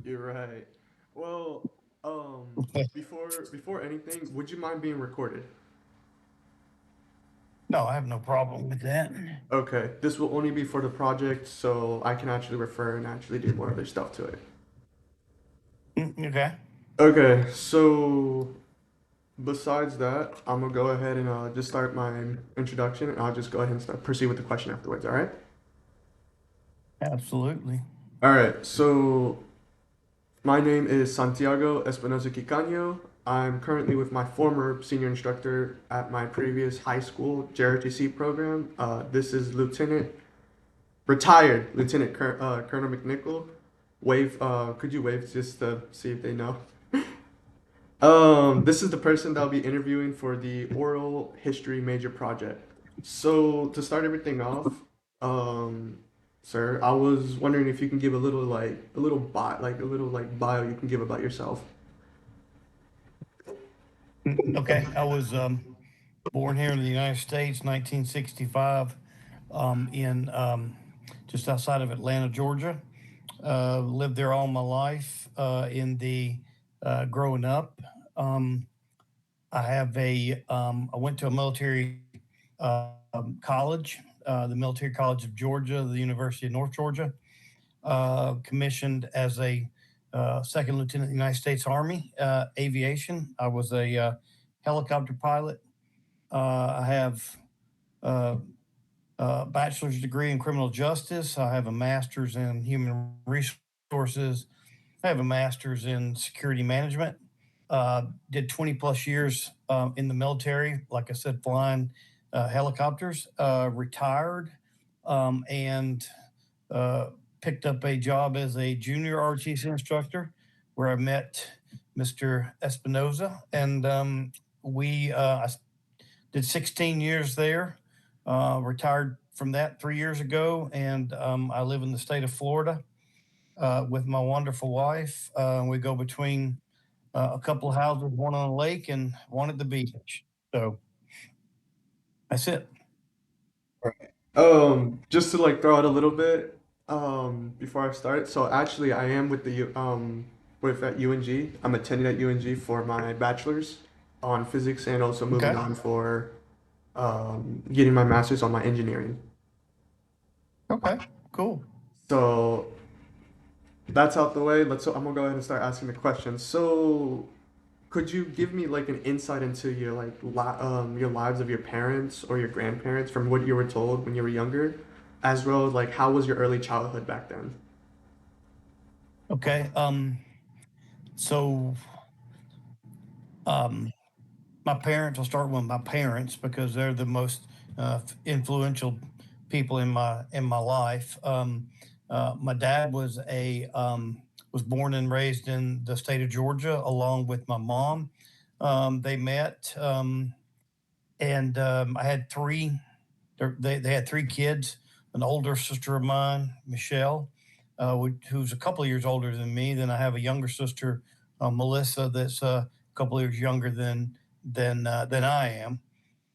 You're right. Well, before anything, would you mind being recorded? No, I have no problem with that. Okay, this will only be for the project, so I can actually refer and actually do more other stuff to it. Okay. Okay, so besides that, I'm gonna go ahead and just start my introduction, and I'll just go ahead and proceed with the question afterwards. All right? Absolutely. All right. So my name is Santiago Espinosa Quicaño. I'm currently with my former senior instructor at my previous high school JRTC program. This is retired Lieutenant Colonel McNichol. Wave, could you wave just to see if they know? This is the person that I'll be interviewing for the oral history major project. So to start everything off, um, sir, I was wondering if you can give a little like bio you can give about yourself. Okay. I was born here in the United States, 1965, in just outside of Atlanta, Georgia. Lived there all my life. In the growing up, um, I went to a military college, the Military College of Georgia, the University of North Georgia. Commissioned as a second lieutenant in the United States Army aviation. I was a helicopter pilot. I have uh, a bachelor's degree in criminal justice. I have a master's in human resources. I have a master's in security management. Did 20 plus years in the military, like I said, flying helicopters. Retired and uh, picked up a job as a junior ROTC instructor where I met Mr. Espinoza. And I did 16 years there, retired from that 3 years ago. And I live in the state of Florida with my wonderful wife. We go between a couple of houses, one on a lake and one at the beach. So that's it. Right. Just to like throw out a little bit, before I start. So actually, I am with with at UNG. I'm attending at UNG for my bachelor's on physics and also moving Okay. on for getting my master's on my engineering. Okay. Cool. So that's out the way. I'm gonna go ahead and start asking the questions. So, could you give me like an insight into your lives of your parents or your grandparents from what you were told when you were younger, as well as like how was your early childhood back then? Okay. So um, my parents, I'll start with my parents because they're the most influential people in my life. My dad was born and raised in the state of Georgia along with my mom. They met, and I had three. They had three kids. An older sister of mine, Michelle, who's a couple of years older than me. Then I have a younger sister, Melissa, that's a couple of years younger than I am.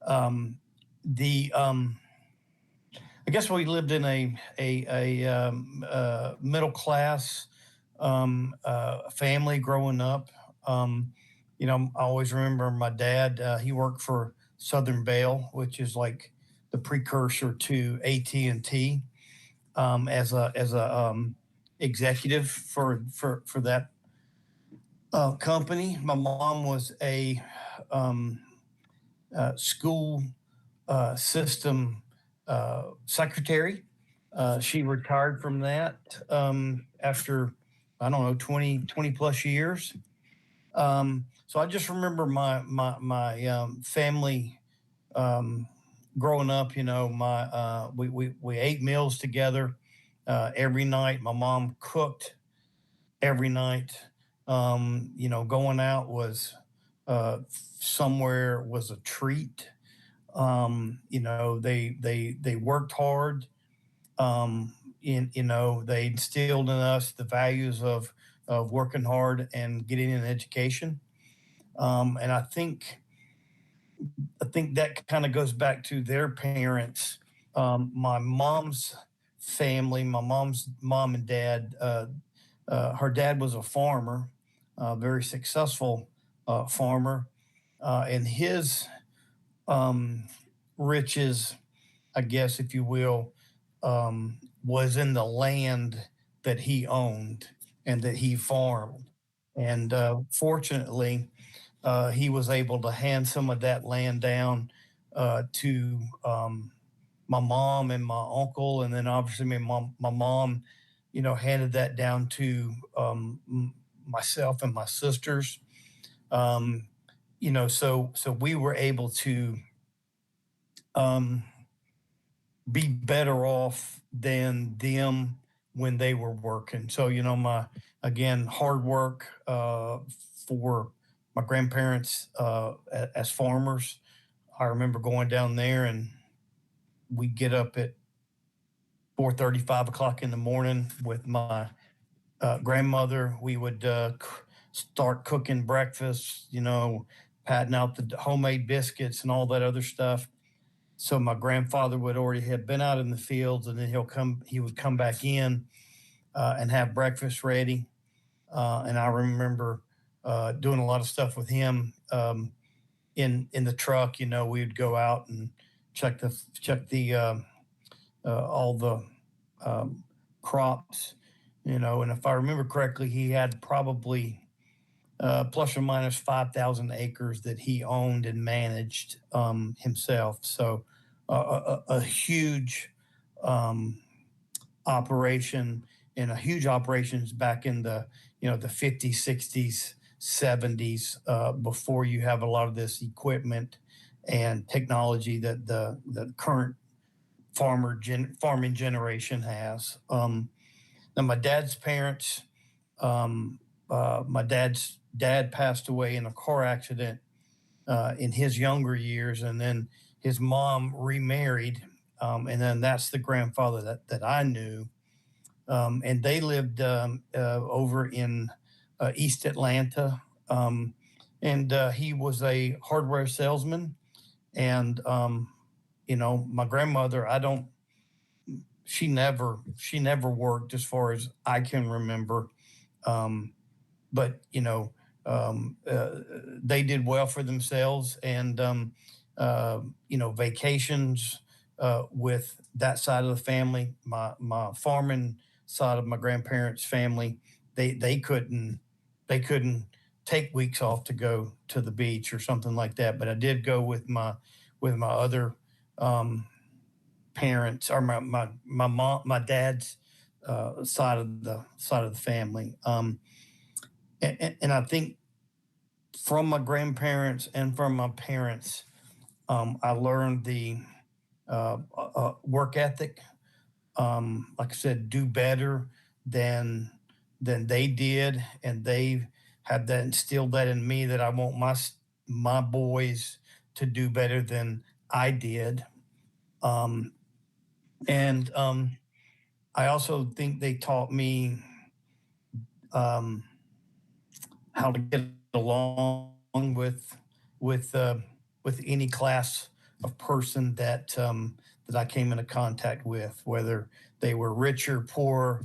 Um, the I guess we lived in a middle class family growing up. Um, I always remember my dad. He worked for Southern Bell, which is like the precursor to AT&T, as a executive for that company. My mom was a um, school system secretary. She retired from that after, I don't know, 20 plus years. So I just remember my family um, growing up. We ate meals together every night. My mom cooked every night. Going out was somewhere was a treat. They worked hard. They instilled in us the values of working hard and getting an education. And I think that kind of goes back to their parents. My mom's family, my mom's mom and dad. her dad was a farmer, a very successful farmer, and his um, riches, I guess, if you will, was in the land that he owned and that he farmed. And fortunately, he was able to hand some of that land down to my mom and my uncle, and then obviously my mom, handed that down to myself and my sisters. Um, so we were able to um, be better off than them when they were working. So, my again hard work for my grandparents as farmers. I remember going down there and we'd get up at 4:30, 5 o'clock in the morning with my grandmother. We would start cooking breakfast, patting out the homemade biscuits and all that other stuff. So my grandfather would already have been out in the fields, and then he would come back in and have breakfast ready. And I remember doing a lot of stuff with him in the truck. We would go out and check the all the um, crops. And if I remember correctly, he had probably plus or minus 5,000 acres that he owned and managed himself. So a huge um, operation, and a huge operations back in the 50s, 60s, 70s, before you have a lot of this equipment and technology that the current farming generation has. Now my dad's parents, my dad's dad passed away in a car accident in his younger years, and then his mom remarried, and then that's the grandfather that I knew, and they lived over in East Atlanta, and he was a hardware salesman, and my grandmother, I don't, she never worked as far as I can remember, um, but they did well for themselves, and vacations with that side of the family, my farming side of my grandparents' family, they couldn't take weeks off to go to the beach or something like that. But I did go with my other um, parents, or my mom, my dad's side of the family. And I think from my grandparents and from my parents, I learned the work ethic. Like I said, do better than than they did, and they have that instilled that in me, that I want my boys to do better than I did. Um, and I also think they taught me um, how to get along with uh, with any class of person that I came into contact with, whether they were rich or poor,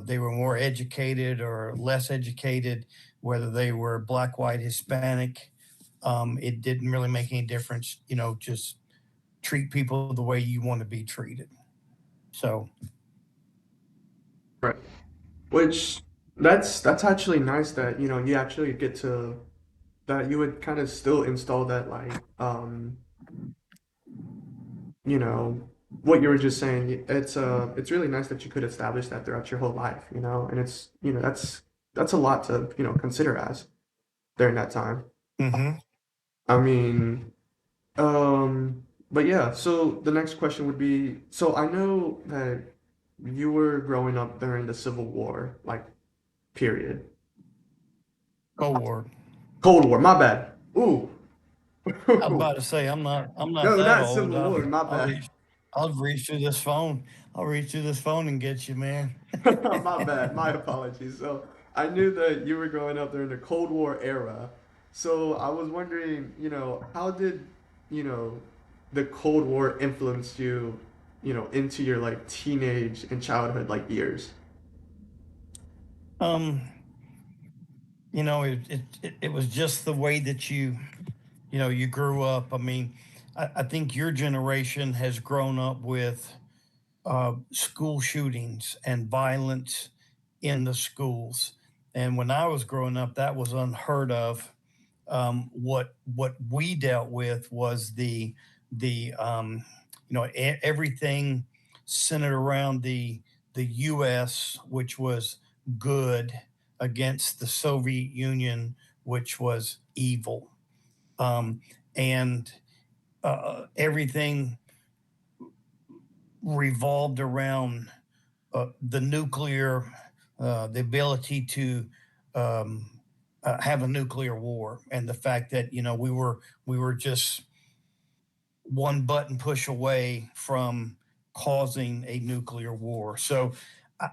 they were more educated or less educated, whether they were black, white, Hispanic. It didn't really make any difference. Just treat people the way you want to be treated. So, Right. Which that's actually nice that you actually get to that you would kind of still install that like you know what you were just saying. It's really nice that you could establish that throughout your whole life, and it's that's a lot to consider as during that time. mhm. I mean, but yeah, so the next question would be, so I know that you were growing up during the Civil War, like, period. Cold War. Cold War, my bad. Ooh. I'm about to say I'm not No, that not old. Civil War, my I'll bad. reach I'll reach through this phone. I'll reach through this phone and get you, man. My bad, my apologies. So I knew that you were growing up during the Cold War era. So I was wondering, how did, you know, the Cold War influence you, into your like teenage and childhood like years? Um, it was just the way that you grew up. I mean, I think your generation has grown up with school shootings and violence in the schools. And when I was growing up, that was unheard of. What we dealt with was the everything centered around the U.S., which was good, against the Soviet Union, which was evil, and everything revolved around the nuclear, the ability to have a nuclear war, and the fact that we were just one button push away from causing a nuclear war. So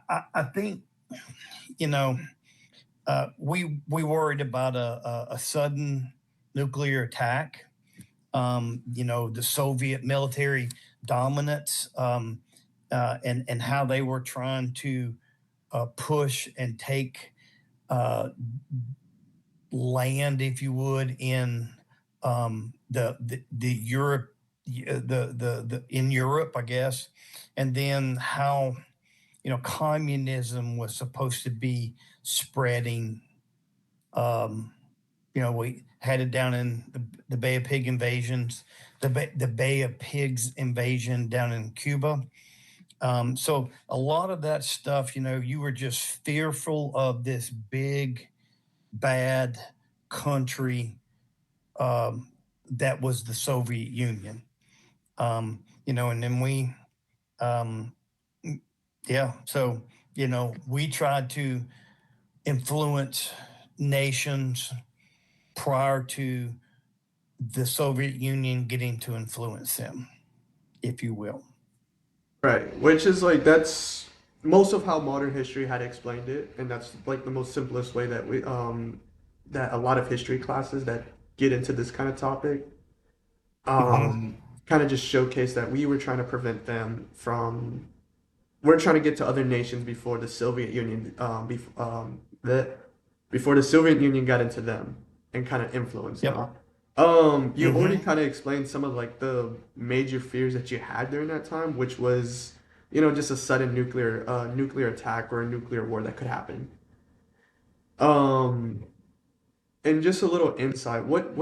I think you know we worried about a sudden nuclear attack. The Soviet military dominance, and how they were trying to push and take uh, land, if you would, in the Europe, the in Europe, I guess, and then how communism was supposed to be spreading. Um, we had it down in the Bay of Pig invasions, the Bay of Pigs invasion down in Cuba. So a lot of that stuff, you were just fearful of this big bad country, um, that was the Soviet Union. And then um, yeah, so, we tried to influence nations prior to the Soviet Union getting to influence them, if you will. Right, which is like that's most of how modern history had explained it, and that's like the most simplest way that we that a lot of history classes that get into this kind of topic Hmm. kind of just showcase that we were trying to prevent them from we're trying to get to other nations before the Soviet Union before the Soviet Union got into them and kind of influenced them. Yep. You already Hmm. kind of explained some of like the major fears that you had during that time, which was, just a sudden nuclear attack or a nuclear war that could happen. Um, and just a little insight, what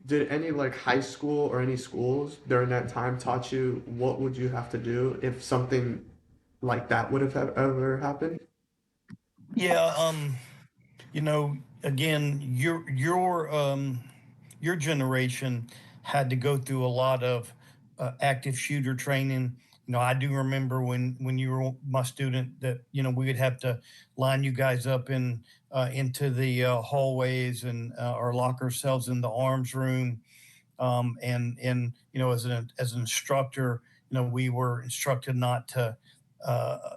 did any like high school or any schools during that time taught you what would you have to do if something like that would have ever happened? Yeah. Again, your generation had to go through a lot of active shooter training. I do remember when you were my student that we would have to line you guys up into the hallways, and or lock ourselves in the arms room. And as an instructor, we were instructed not to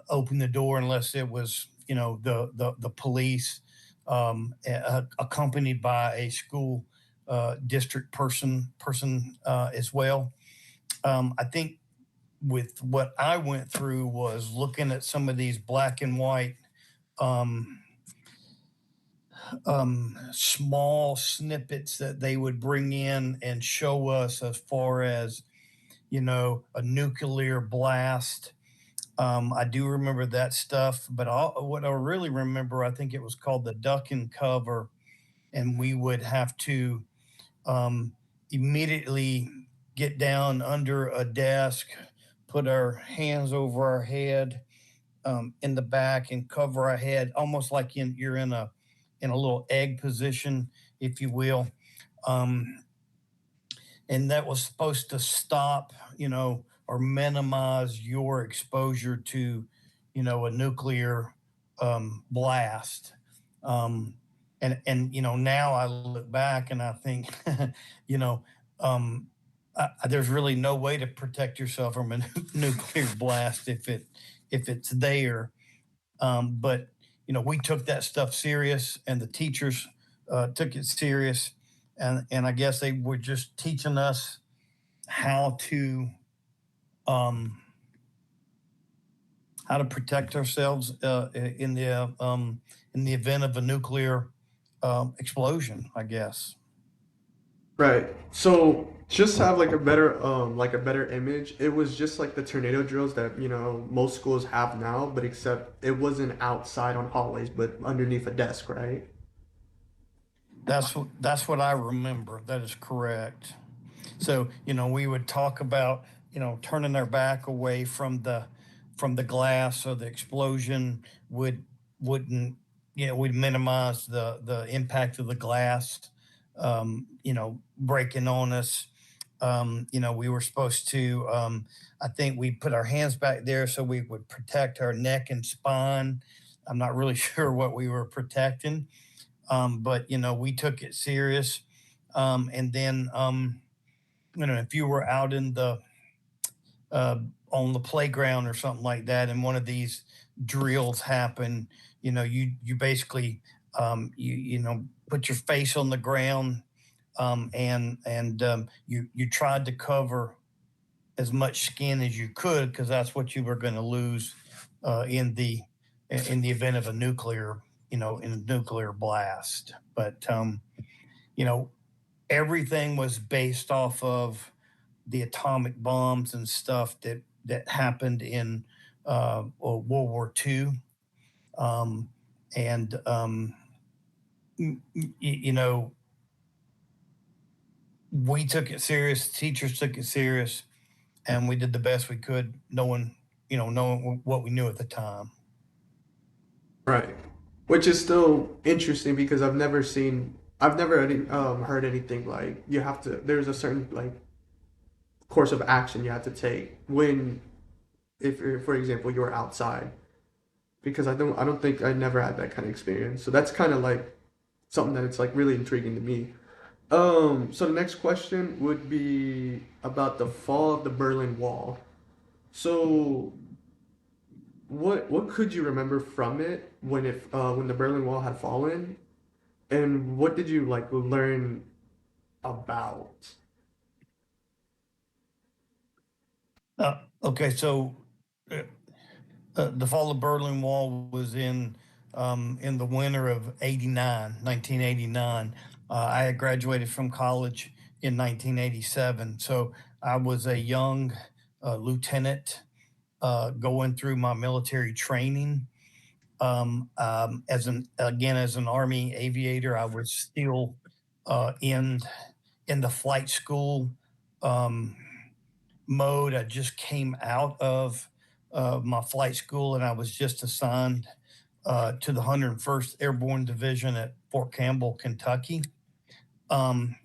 open the door unless it was the police, accompanied by a school district person as well. I think with what I went through was looking at some of these black and white, um, small snippets that they would bring in and show us, as far as a nuclear blast. I do remember that stuff, but what I really remember, I think it was called the duck and cover, and we would have to um, immediately get down under a desk, put our hands over our head, in the back, and cover our head, almost like you're in a little egg position, if you will. Um, and that was supposed to stop, or minimize your exposure to, a nuclear blast. Um, and now I look back and I think, you know, um, there's really no way to protect yourself from a nuclear blast if it's there. But we took that stuff serious, and the teachers took it serious, and I guess they were just teaching us how to um, how to protect ourselves in the event of a nuclear explosion, I guess. Right. So just to have like a better image, it was just like the tornado drills that, most schools have now, but except it wasn't outside on hallways, but underneath a desk, right? That's what I remember. That is correct. So, we would talk about, turning our back away from the glass so the explosion wouldn't, we'd minimize the impact of the glass, breaking on us. We were supposed to, I think we put our hands back there so we would protect our neck and spine. I'm not really sure what we were protecting, but, we took it serious. And then, if you were out in uh, on the playground or something like that, and one of these drills happen, you basically put your face on the ground, and you tried to cover as much skin as you could because that's what you were going to lose in the event of a nuclear in a nuclear blast. But you know everything was based off of the atomic bombs and stuff that happened in World War II. Um, and you know, we took it serious. Teachers took it serious, and we did the best we could, knowing what we knew at the time. Right. Which is still interesting because I've never heard anything like there's a certain like course of action you have to take when, if for example, you're outside. Because I don't think I never had that kind of experience. So that's kind of like something that it's like really intriguing to me. So the next question would be about the fall of the Berlin Wall. So what could you remember from it when the Berlin Wall had fallen, and what did you like learn about? Okay, so uh, the fall of Berlin Wall was in the winter of 89, 1989. I had graduated from college in 1987, so I was a young lieutenant going through my military training. As an Army aviator, I was still in the flight school um, mode. I just came out of my flight school, and I was just assigned to the 101st Airborne Division at Fort Campbell, Kentucky. Um,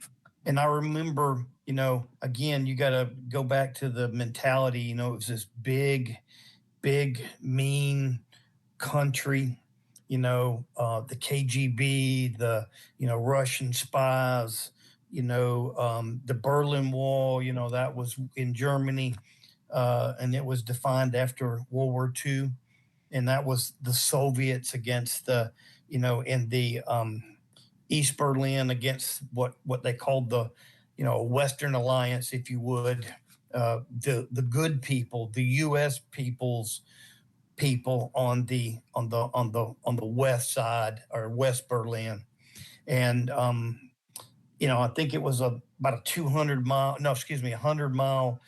and I remember, again, you got to go back to the mentality. It was this big, mean country. The KGB, the Russian spies. The Berlin Wall. That was in Germany, and it was defined after World War II, and that was the Soviets against in the East Berlin against what they called the Western Alliance, if you would, the good people, the U.S. people's people on the west side or West Berlin, and I think it was about a 200 mile, no, excuse me, 100 mile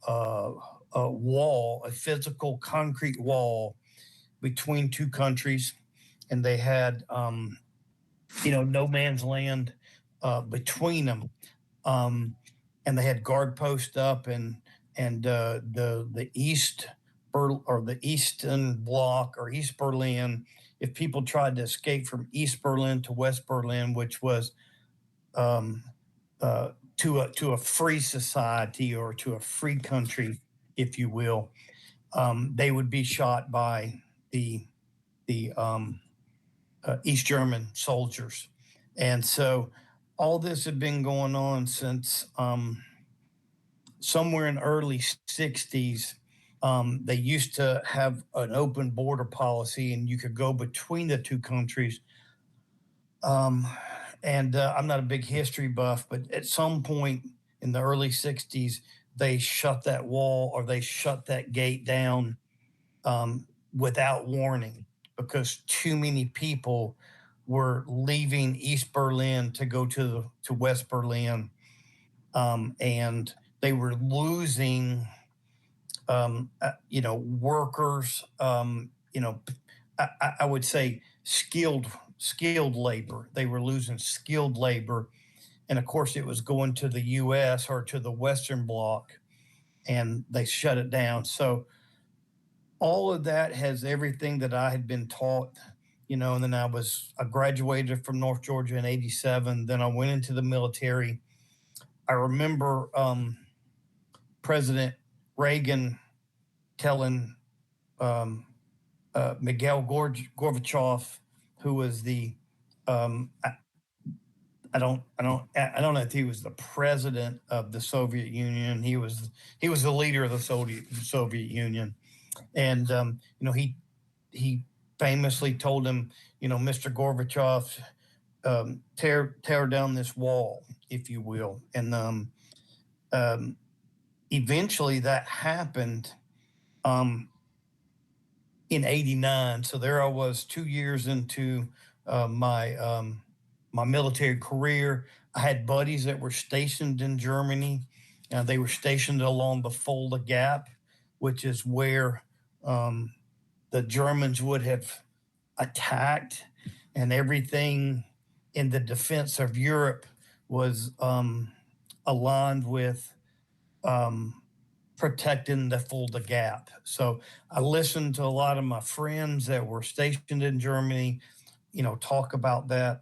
uh, wall, a physical concrete wall between two countries, and they had no man's land between them, um, and they had guard posts up, and the or the Eastern Bloc or East Berlin. If people tried to escape from East Berlin to West Berlin, which was um, to a free society or to a free country, if you will, they would be shot by the East German soldiers. And so all this had been going on since somewhere in the early 60s. They used to have an open border policy, and you could go between the two countries. Um, and I'm not a big history buff, but at some point in the early 60s, they shut that wall or they shut that gate down, um, without warning because too many people were leaving East Berlin to go to West Berlin, and they were losing, workers. I would say skilled labor. They were losing skilled labor, and of course, it was going to the U.S. or to the Western Bloc, and they shut it down. So all of that has everything that I had been taught, and then I graduated from North Georgia in 87. Then I went into the military. I remember President Reagan telling um, Mikhail Gorbachev, who was the I don't know if he was the president of the Soviet Union. He was the leader of the Soviet Union, and he famously told him, Mr. Gorbachev, tear down this wall, if you will, and um, eventually that happened um, in '89. So there I was, 2 years into my military career. I had buddies that were stationed in Germany. They were stationed along the Fulda Gap, which is where um, the Germans would have attacked, and everything in the defense of Europe was aligned with um, protecting the Fulda Gap. So I listened to a lot of my friends that were stationed in Germany, talk about that,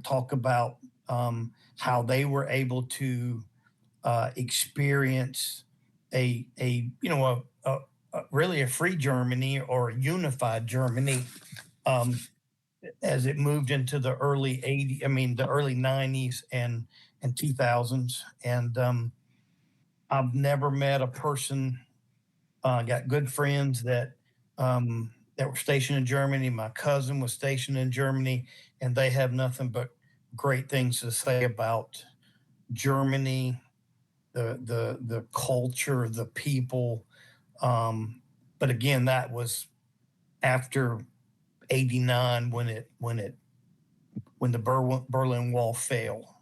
talk about how they were able to experience really a free Germany or a unified Germany um, as it moved into the early '80s, the early '90s and 2000s. And I've never met a person. Got good friends that were stationed in Germany. My cousin was stationed in Germany, and they have nothing but great things to say about Germany, the culture, the people. Um, but again, that was after '89 when the Berlin Wall fell.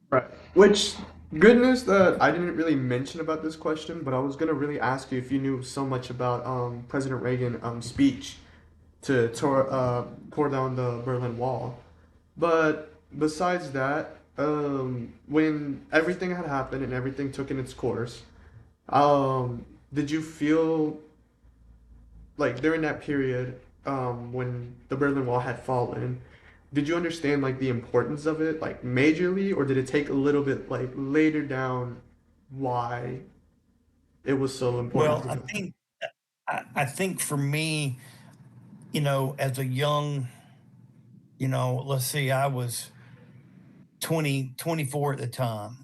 Right. Which good news that I didn't really mention about this question, but I was gonna really ask you if you knew so much about President Reagan speech to tore down the Berlin Wall. But besides that, when everything had happened and everything took in its course, did you feel like during that period, when the Berlin Wall had fallen, did you understand like the importance of it, like majorly, or did it take a little bit like later down why it was so important Well, to I you? think I think for me, as a young, let's see, I was 24 at the time.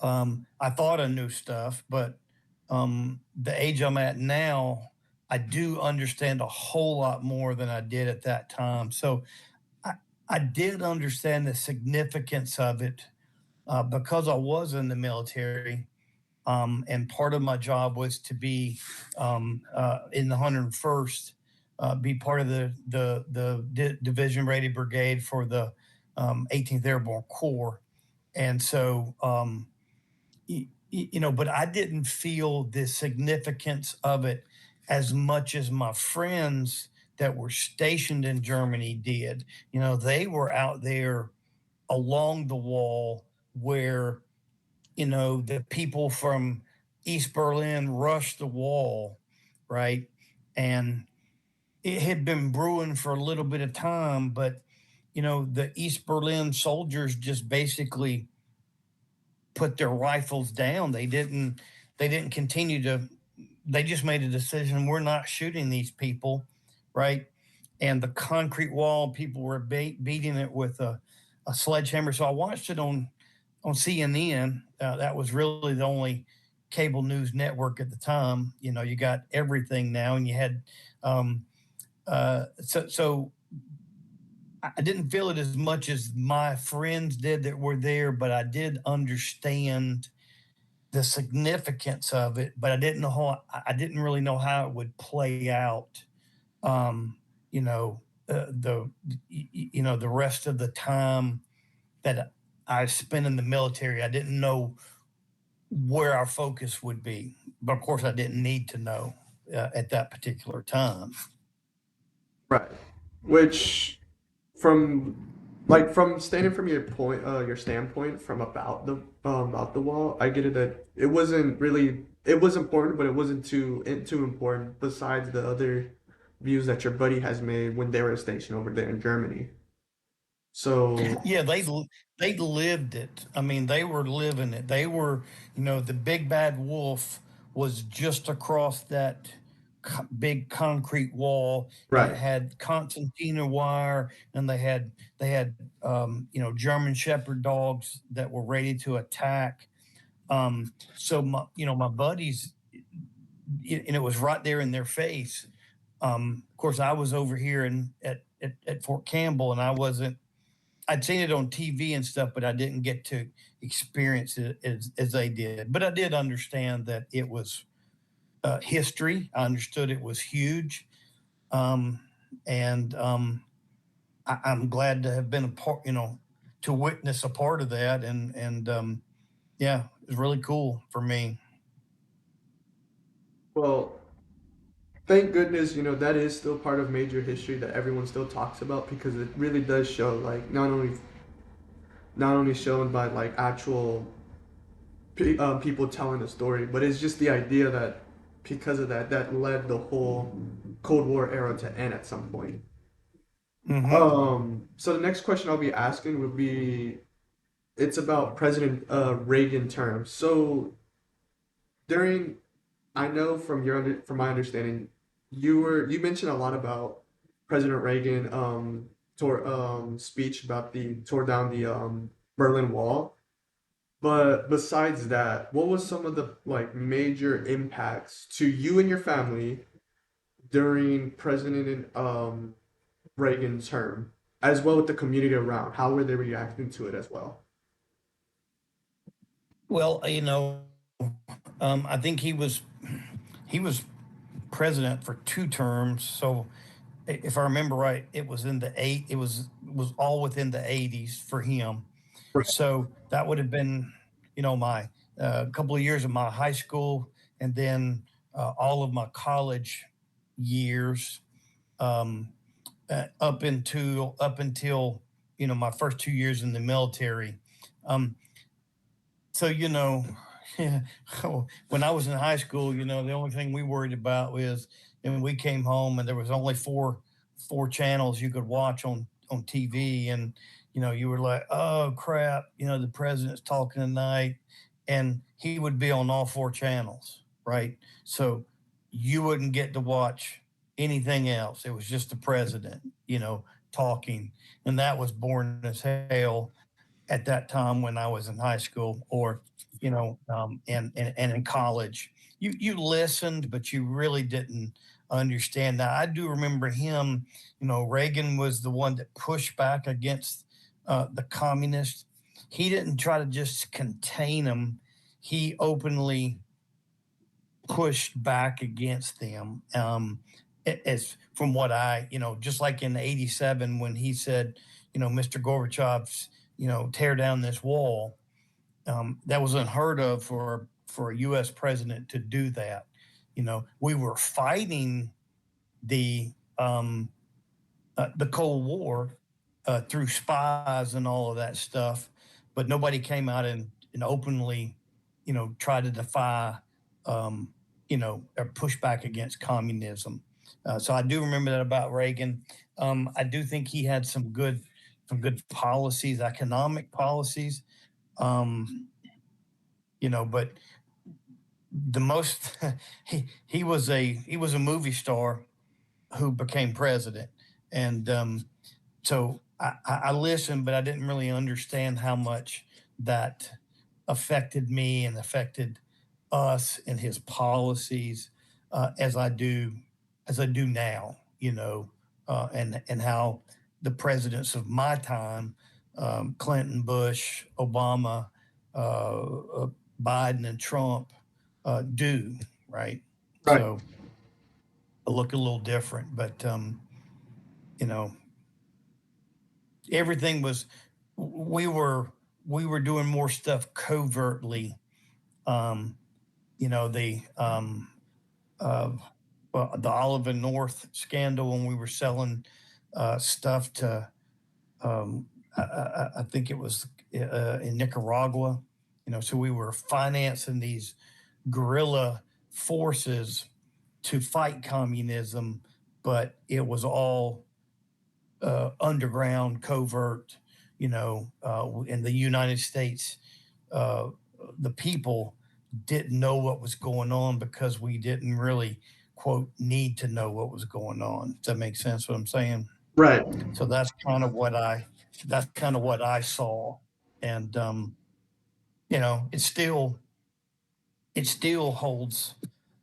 I thought I knew stuff, but the age I'm at now, I do understand a whole lot more than I did at that time. So I, I did understand the significance of it because I was in the military. And part of my job was to be in the 101st, be part of the Division Rated Brigade for the 18th Airborne Corps. And so, but I didn't feel the significance of it as much as my friends that were stationed in Germany did. They were out there along the wall where, the people from East Berlin rushed the wall, right? And it had been brewing for a little bit of time, but, the East Berlin soldiers just basically put their rifles down. They didn't continue to, they just made a decision. We're not shooting these people, right? And the concrete wall, people were beating it with a sledgehammer. So I watched it on CNN. That was really the only cable news network at the time. You got everything now, and you had um, so I didn't feel it as much as my friends did that were there, but I did understand the significance of it, but I didn't know how I didn't really know how it would play out. Um, you know, the rest of the time that I spent in the military, I didn't know where our focus would be. But of course, I didn't need to know at that particular time. Right. Which from from standing from your point your standpoint from about the wall, I get it that it wasn't really it was important, but it wasn't too important besides the other views that your buddy has made when they were stationed over there in Germany. So, Yeah, they lived it. I mean, they were living it. They were, the big bad wolf was just across that big concrete wall, and it right. had concertina wire, and they had German Shepherd dogs that were ready to attack. So my buddies, and it was right there in their face. Of course, I was over here at Fort Campbell, and I wasn't. I'd seen it on TV and stuff, but I didn't get to experience it as they did. But I did understand that it was history. I understood it was huge, um, and I'm glad to have been a part. To witness a part of that, and yeah, it was really cool for me. Well, thank goodness, that is still part of major history that everyone still talks about because it really does show like not only shown by like actual people telling the story, but it's just the idea that because of that, that led the whole Cold War era to end at some point. Hmm. So the next question I'll be asking would be, it's about President Reagan terms. So during, I know from my understanding, you mentioned a lot about President Reagan tore speech about the tore down the Berlin Wall. But besides that, what was some of the like major impacts to you and your family during President Reagan's term, as well with the community around? How were they reacting to it as well? Well, I think he was president for 2 terms. So if I remember right, it was all within the 80s for him. Right. So that would have been, my couple of years of my high school, and then all of my college years, um, up until my first 2 years in the military. Um, so when I was in high school, the only thing we worried about was, and we came home and there was only four channels you could watch on TV, and you were like, oh crap, the president's talking tonight, and he would be on all 4 channels, right? So you wouldn't get to watch anything else. It was just the president, talking, and that was boring as hell at that time when I was in high school, or and in college. You listened, but you really didn't understand. Now I do remember him. Reagan was the one that pushed back against the communists. He didn't try to just contain them. He openly pushed back against them. As from what just like in '87 when he said, Mr. Gorbachev's, tear down this wall. That was unheard of for a U.S. president to do that. We were fighting the the Cold War through spies and all of that stuff, but nobody came out and openly, tried to defy, or push back against communism. So I do remember that about Reagan. I do think he had some good policies, economic policies. Um, but the most he was a movie star who became president, and so I listened, but I didn't really understand how much that affected me and affected us and his policies as I do now. And how the presidents of my time, Clinton, Bush, Obama, Biden and Trump do, right? Right. So it look a little different, but you know, everything was we were we were doing more stuff covertly. Um, the uh, well, the Olive and North scandal when we were selling stuff to I think it was in Nicaragua. So we were financing these guerrilla forces to fight communism, but it was all underground, covert. In the United States, uh, the people didn't know what was going on because we didn't really quote need to know what was going on. Does that make sense? What I'm saying? Right. So that's kind of what I saw, and it still holds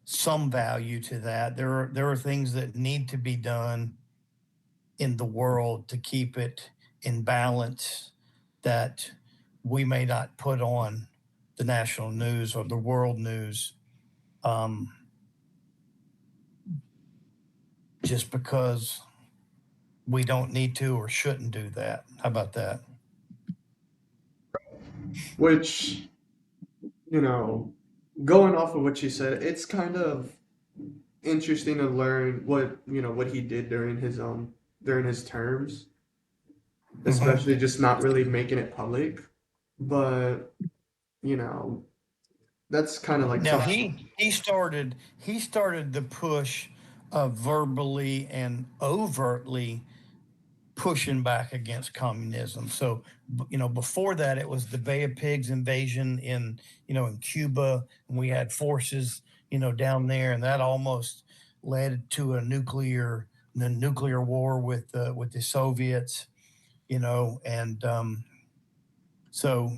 some value to that. There are things that need to be done in the world to keep it in balance that we may not put on the national news or the world news, um, just because we don't need to or shouldn't do that. How about that? Which, you know, going off of what you said, it's kind of interesting to learn what he did during his terms, especially Hmm. just not really making it public. But, you know, that's kind of like Now something. he started the push of verbally and overtly pushing back against communism. So, before that, it was the Bay of Pigs invasion in Cuba, and we had forces, down there, and that almost led to the nuclear war with the Soviets, and so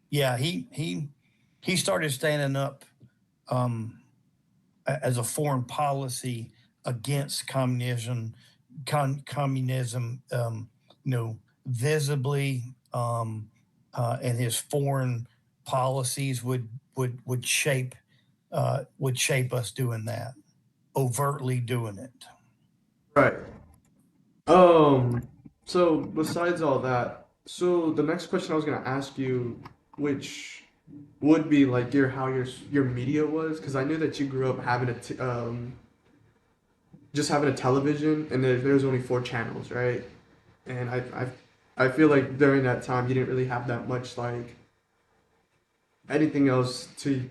yeah, he started standing up um, as a foreign policy against communism, visibly, and his foreign policies would shape us doing that, overtly doing it. Right. Um, so besides all that, so the next question I was gonna ask you, which would be like your media was, because I knew that you grew up having just having a television, and there's only four channels, right? And I feel like during that time you didn't really have that much like anything else to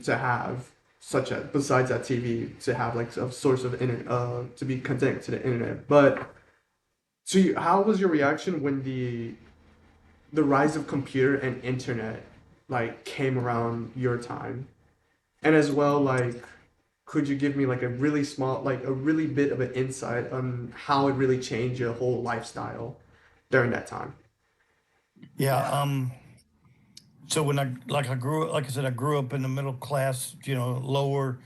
have such as besides that TV to have like a source of internet to be connected to the internet. But so how was your reaction when the rise of computer and internet like came around your time? And as well, like, could you give me like a really bit of an insight on how it really changed your whole lifestyle during that time? Yeah. So when like I said, I grew up in the middle class, lower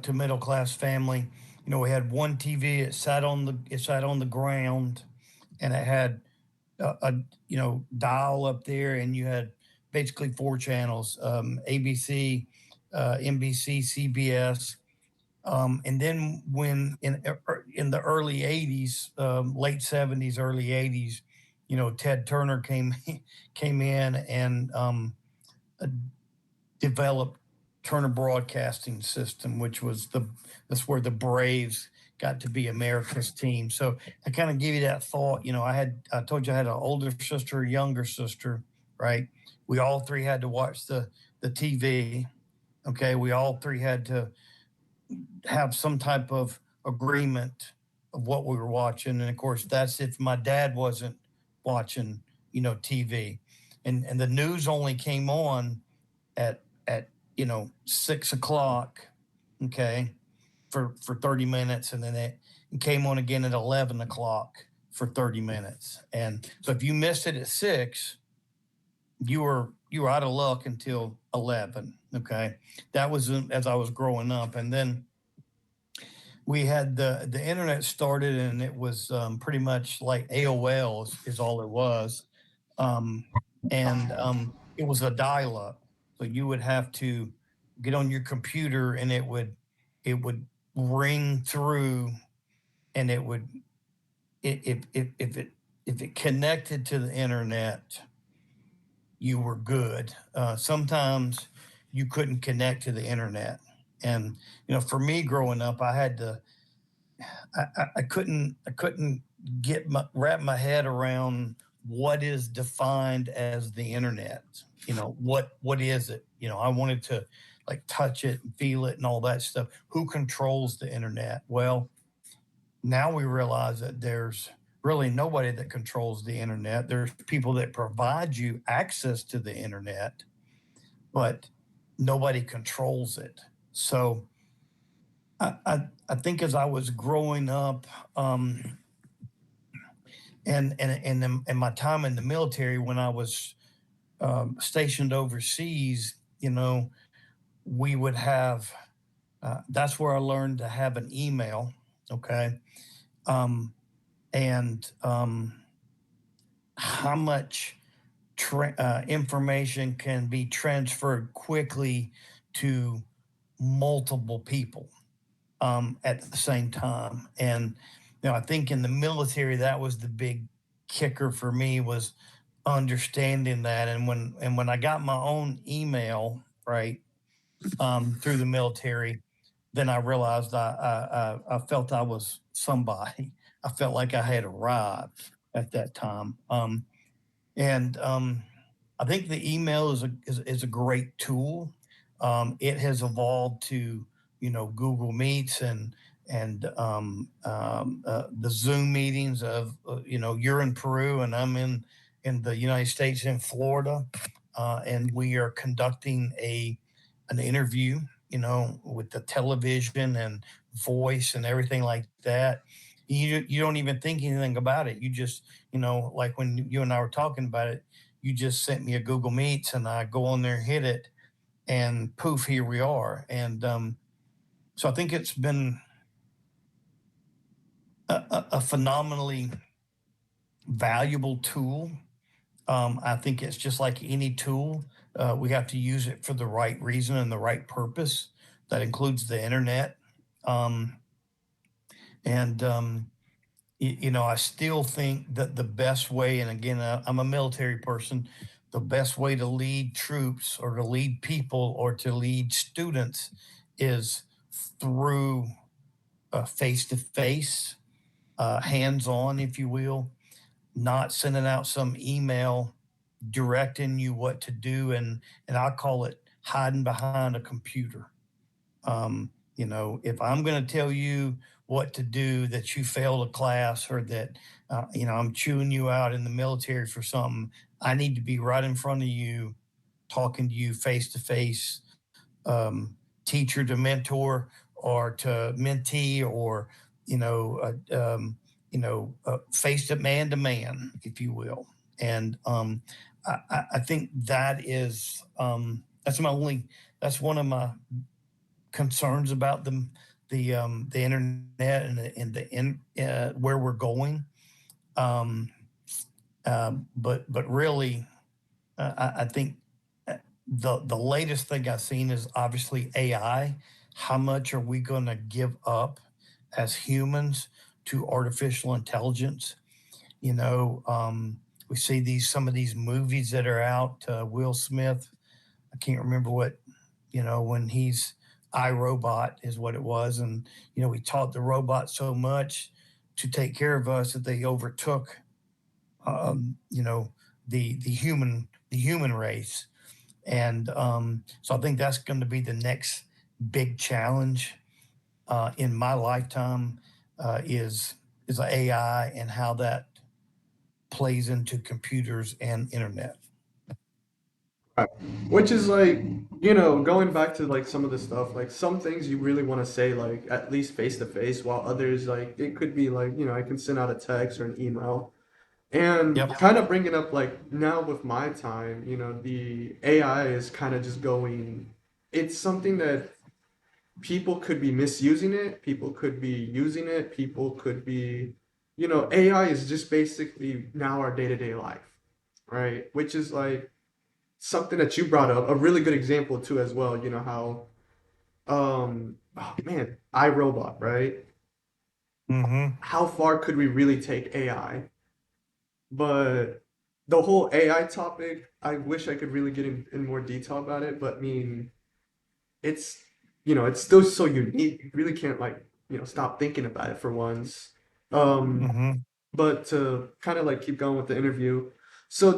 to middle class family. We had one TV. It sat on the ground, and it had a dial up there, and you had basically four channels: ABC, NBC, CBS. And then when in the early '80s, late '70s, early '80s, Ted Turner came in and uh, developed Turner Broadcasting System, which was that's where the Braves got to be America's team. So I kind of give you that thought. I told you I had an older sister, a younger sister, right? We all three had to watch the TV. Okay, we all three had to have some type of agreement of what we were watching, and of course, that's if my dad wasn't watching, TV, and the news only came on at 6 o'clock, okay, for 30 minutes, and then it came on again at 11 o'clock for 30 minutes. And so if you missed it at 6, you were out of luck until 11. Okay, that was as I was growing up. And then we had the internet started, and it was pretty much like AOL is all it was. um, and it was a dial-up. So you would have to get on your computer and it would ring through and it would if it connected to the internet, you were good. Sometimes you couldn't connect to the internet. And for me growing up, I had to I couldn't wrap my head around what is defined as the internet. What is it? I wanted to like touch it and feel it and all that stuff. Who controls the internet? Well, now we realize that there's really nobody that controls the internet. There's people that provide you access to the internet, but nobody controls it. So I think as I was growing up, and in my time in the military when I was stationed overseas, we would have. That's where I learned to have an email. Okay, um, and how much information can be transferred quickly to multiple people at the same time. And I think in the military that was the big kicker for me was understanding that. And when I got my own email right through the military, then I realized I felt I was somebody. I felt like I had arrived at that time. And I think the email is a great tool. It has evolved to Google Meets and the Zoom meetings of you're in Peru and I'm in the United States in Florida, and we are conducting an interview with the television and voice and everything like that. You don't even think anything about it. You just like when you and I were talking about it, you just sent me a Google Meets and I go on there, hit it, and poof, here we are. And so I think it's been a phenomenally valuable tool. I think it's just like any tool. We have to use it for the right reason and the right purpose. That includes the internet. Um, and I still think that the best way, and again, I'm a military person, the best way to lead troops or to lead people or to lead students is through face to face, hands on, if you will, not sending out some email directing you what to do. And I call it hiding behind a computer. If I'm going to tell you what to do, that you failed a class or that, I'm chewing you out in the military for something, I need to be right in front of you, talking to you face to face, teacher to mentor or to mentee or, face to man, if you will. And I think that's one of my concerns about the internet and where we're going. Um, but really, I think the latest thing I've seen is obviously AI. How much are we going to give up as humans to artificial intelligence? We see some of these movies that are out. Will Smith, I can't remember what when he's iRobot is what it was. And, we taught the robot so much to take care of us that they overtook, the human race. And so I think that's going to be the next big challenge in my lifetime is AI and how that plays into computers and internet. Right. Which is like, going back to like some of the stuff, like some things you really want to say, like at least face to face, while others, like it could be like, I can send out a text or an email. And Yep. kind of bringing up like now with my time, the AI is kind of just going, it's something that people could be misusing it, people could be using it, people could be, AI is just basically now our day-to-day life, right? Which is like, something that you brought up, a really good example too as well. You know how oh man, iRobot, right? Mm-hmm. How far could we really take AI? But the whole AI topic, I wish I could really get in more detail about it, but I mean, it's it's still so unique. You really can't like, stop thinking about it for once. Um, Mm-hmm. but to kind of like keep going with the interview, so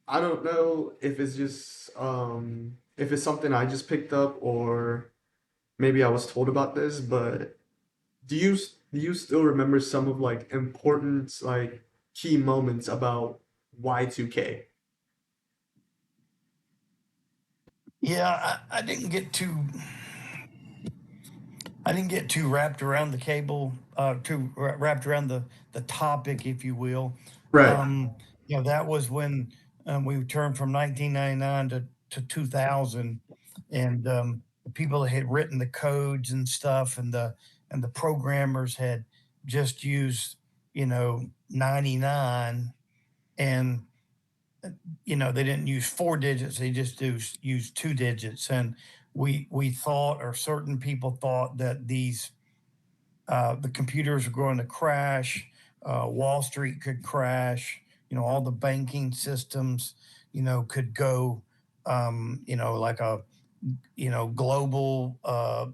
I don't know if it's just if it's something I just picked up or maybe I was told about this, but do you still remember some of like important like key moments about Y2K? Yeah, I didn't get too wrapped around the cable, wrapped around the topic, if you will. Right. Um, that was when we turned from 1999 to 2000, and the people that had written the codes and stuff, and the programmers had just used 99, and they didn't use 4 digits; they just used 2 digits, and we thought, or certain people thought, that the computers are going to crash. Wall Street could crash. All the banking systems, could go, like a, global, the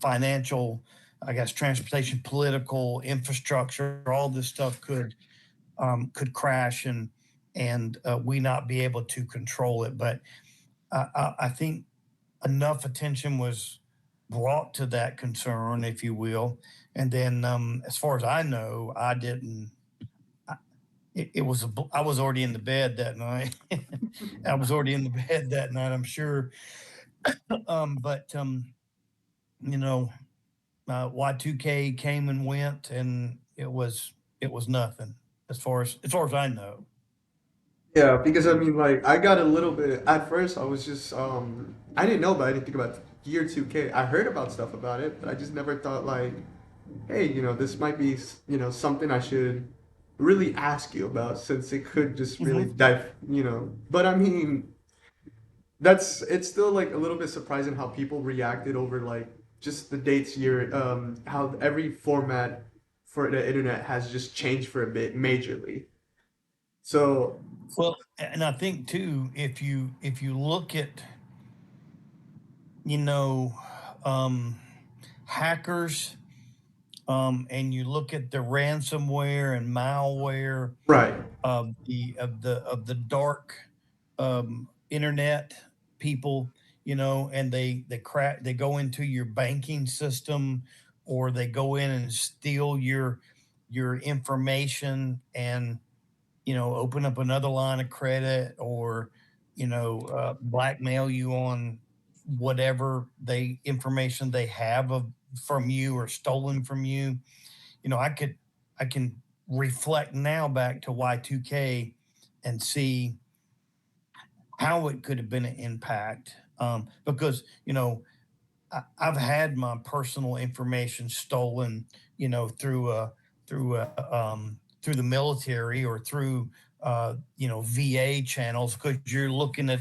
financial, I guess, transportation, political infrastructure, all this stuff could crash, and we not be able to control it. But I think enough attention was brought to that concern, if you will. And then, as far as I know, I didn't. I- I was already in the bed that night. I was already in the bed that night, I'm sure. But you know, Y2K came and went, and it was nothing as far as I know. Yeah, because I mean, like, I got a little bit. At first, I was just, I didn't know about anything about Year 2K. I heard about stuff about it, but I just never thought, like, hey, this might be, something I should really ask you about since it could just really Hmm. dive. But I mean, it's still like a little bit surprising how people reacted over like just the dates year, how every format for the internet has just changed for a bit majorly. So, Well, and I think too, if you look at, you know, um, hackers, and you look at the ransomware and malware right. of the dark internet people, and they go into your banking system, or they go in and steal your information, and open up another line of credit, or blackmail you on whatever they information they have from you, or stolen from you. I can reflect now back to Y2K and see how it could have been an impact, because I've had my personal information stolen, through the military, or through VA channels, because you're looking at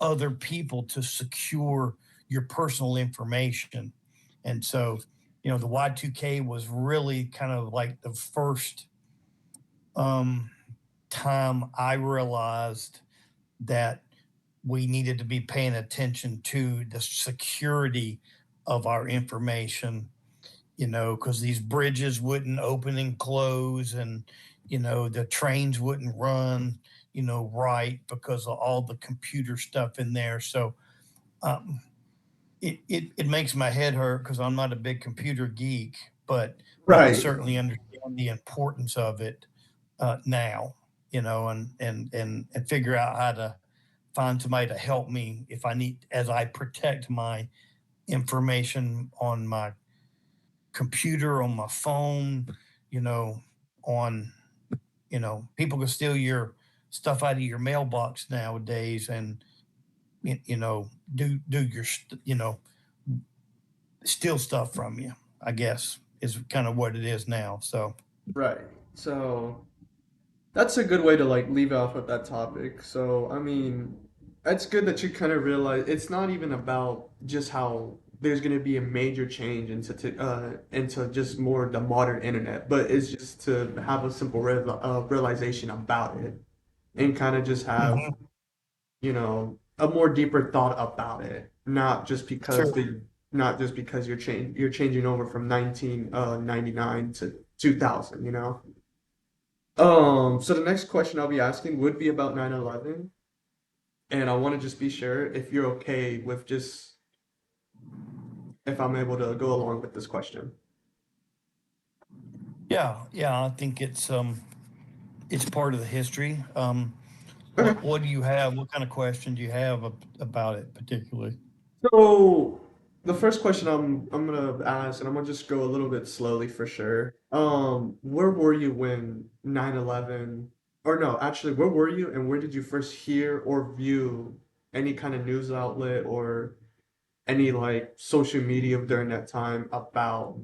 other people to secure your personal information. And so, the Y2K was really kind of like the first um, time I realized that we needed to be paying attention to the security of our information, because these bridges wouldn't open and close, and, the trains wouldn't run, right, because of all the computer stuff in there. So, um, it makes my head hurt because I'm not a big computer geek, but I Right. certainly understand the importance of it now, and figure out how to find somebody to help me if I need, as I protect my information on my computer, on my phone, you know, on, people can steal your stuff out of your mailbox nowadays, and, do your, steal stuff from you, I guess, is kind of what it is now. So, Right. So That's a good way to like leave off with that topic. So, I mean, it's good that you kind of realize it's not even about just how there's going to be a major change into just more the modern internet, but it's just to have a simple realization about it and kind of just have, Hmm. a more deeper thought about it, Sure. not just because you're changing over from 1999 to 2000, you know? So the next question I'll be asking would be about 9/11, and I want to just be sure if you're okay with just if I'm able to go along with this question. Yeah, yeah, I think it's part of the history. Okay. What do you have? What kind of question do you have about it particularly? So the first question I'm gonna ask, and I'm gonna just go a little bit slowly for sure. Where were you when 9/11, or no, actually, where were you and where did you first hear or view any kind of news outlet or any like social media during that time about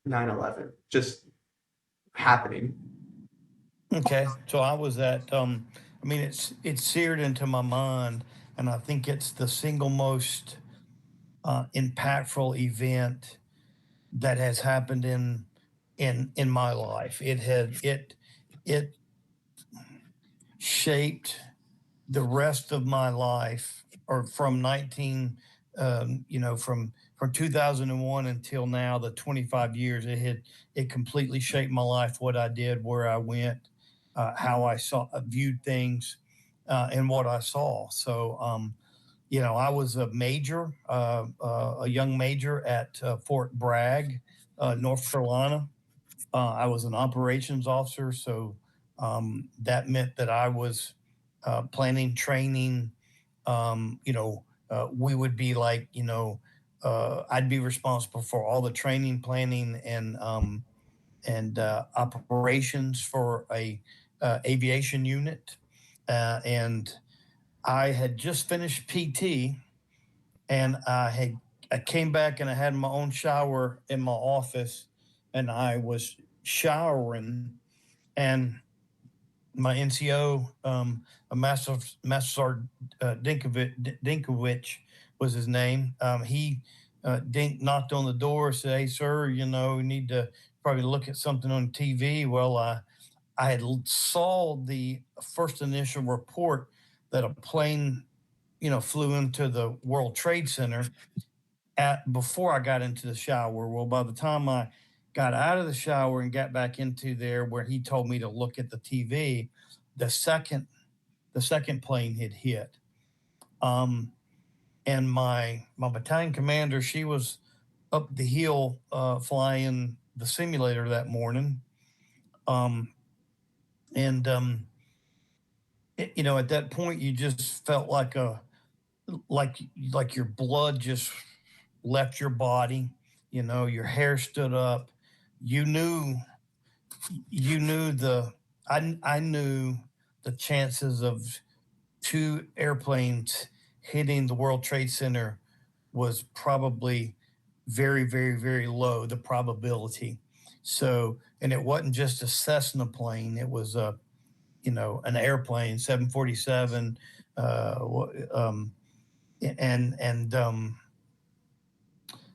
9/11 just happening? Okay, so I was at. I mean, it's seared into my mind, and I think it's the single most impactful event that has happened in my life. It shaped the rest of my life, or from 19, from 2001 until now, the 25 years it completely shaped my life, what I did, where I went, how I saw viewed things, and what I saw. So I was a young major at Fort Bragg, North Carolina. I was an operations officer, so that meant that I was planning, training. We would be like, I'd be responsible for all the training, planning, and operations for a aviation unit, and I had just finished PT, and I came back and I had my own shower in my office, and I was showering, and my NCO, a Master Sergeant Dinkovich was his name. He Dink knocked on the door, said, "Hey, sir, we need to probably look at something on TV." Well, I had saw the first initial report that a plane, flew into the World Trade Center at before I got into the shower. Well, by the time I got out of the shower and got back into there where he told me to look at the TV, the second the second plane had hit. Um, and my battalion commander, she was up the hill flying the simulator that morning. Um, and at that point you just felt like like your blood just left your body. Your hair stood up. You knew you knew I knew the chances of two airplanes hitting the World Trade Center was probably very, very, very low, the probability. So, and it wasn't just a Cessna plane, it was an airplane, 747. And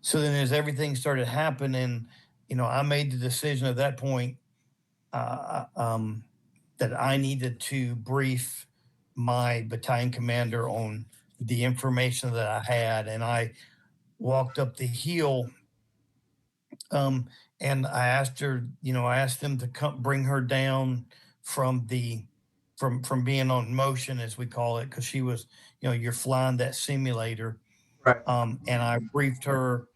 so then as everything started happening, I made the decision at that point, uh, um, that I needed to brief my battalion commander on the information that I had. And I walked up the hill, um, and I asked her, I asked them to come bring her down from the from being on motion, as we call it, because she was, you're flying that simulator. Right. And I briefed her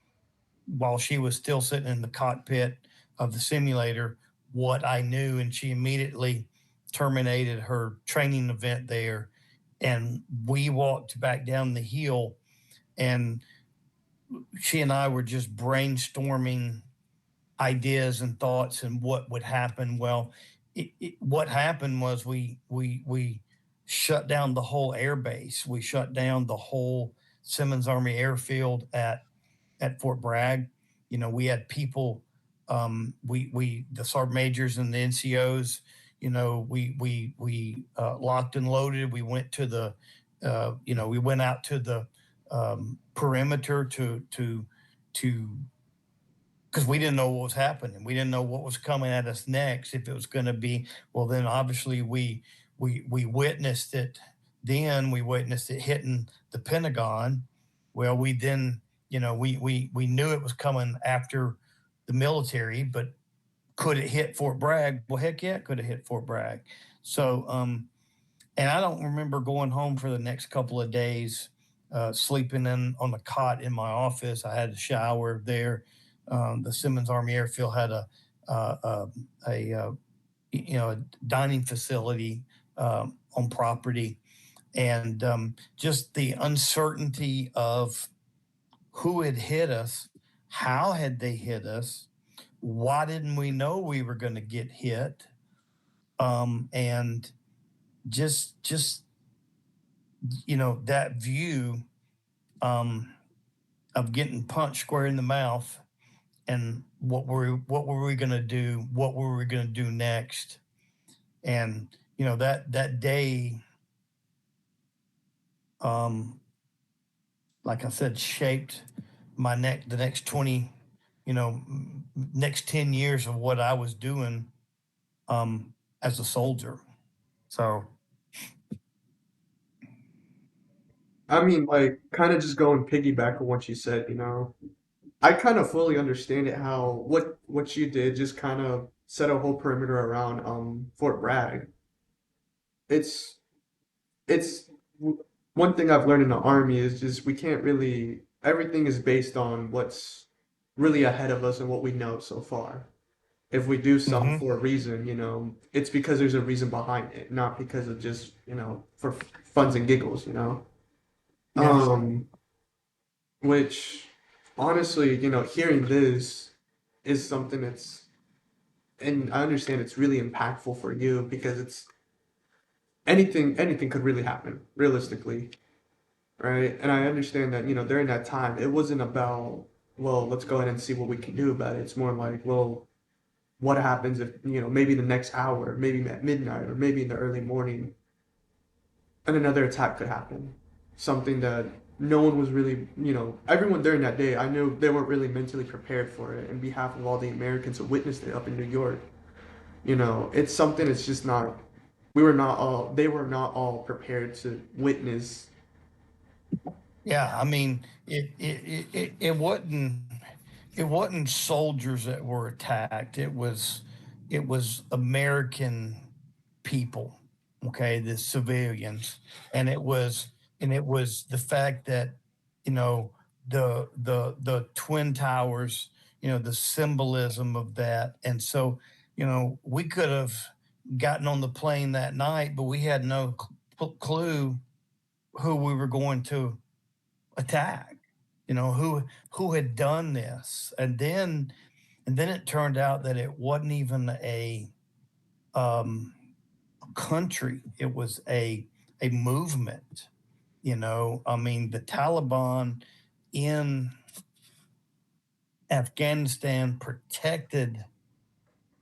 while she was still sitting in the cockpit of the simulator what I knew, and she immediately terminated her training event there. And we walked back down the hill, and she and I were just brainstorming ideas and thoughts and what would happen. Well, what happened was we shut down the whole air base. We shut down the whole Simmons Army Airfield at Fort Bragg. We had people, we the sergeant majors and the NCOs, we locked and loaded. We went to the, we went out to the perimeter to because we didn't know what was happening. We didn't know what was coming at us next. If it was going to be, well, then obviously we witnessed it. Then we witnessed it hitting the Pentagon. Well, we then, we knew it was coming after the military, but could it hit Fort Bragg? Well, heck yeah, it could have hit Fort Bragg. So, and I don't remember going home for the next couple of days, sleeping in on the cot in my office. I had a shower there. The Simmons Army Airfield had a dining facility on property, and just the uncertainty of who had hit us, how had they hit us, why didn't we know we were going to get hit, and just that view um, of getting punched square in the mouth, and what were we going to do, what were we going to do next, and that day, um, like I said, shaped the next 20, next 10 years of what I was doing as a soldier. So I mean, like, kind of just going piggyback on what you said, I kind of fully understand it how what you did just kind of set a whole perimeter around Fort Bragg. It's it's one thing I've learned in the army is just we can't really everything is based on what's really ahead of us and what we know so far. If we do something mhm, for a reason, it's because there's a reason behind it, not because of just, for funs and giggles. yeah, Um, which honestly, hearing this is something and I understand it's really impactful for you because it's anything could really happen realistically, right? And I understand that, during that time, it wasn't about, well, let's go ahead and see what we can do about it. It's more like, well, what happens if, maybe the next hour, maybe at midnight, or maybe in the early morning, and another attack could happen. Something that no one was really, everyone during that day, I knew they weren't really mentally prepared for it. In behalf of all the Americans who witnessed it up in New York, it's something it's just not, they were not all prepared to witness. yeah. I mean, it wasn't soldiers that were attacked. It was American people, okay, the civilians, and it was the fact that you know the twin towers, the symbolism of that, and so we could have gotten on the plane that night, but we had no clue who we were going to attack, who had done this, and then it turned out that it wasn't even a um, country; it was a movement. I mean, the Taliban in Afghanistan protected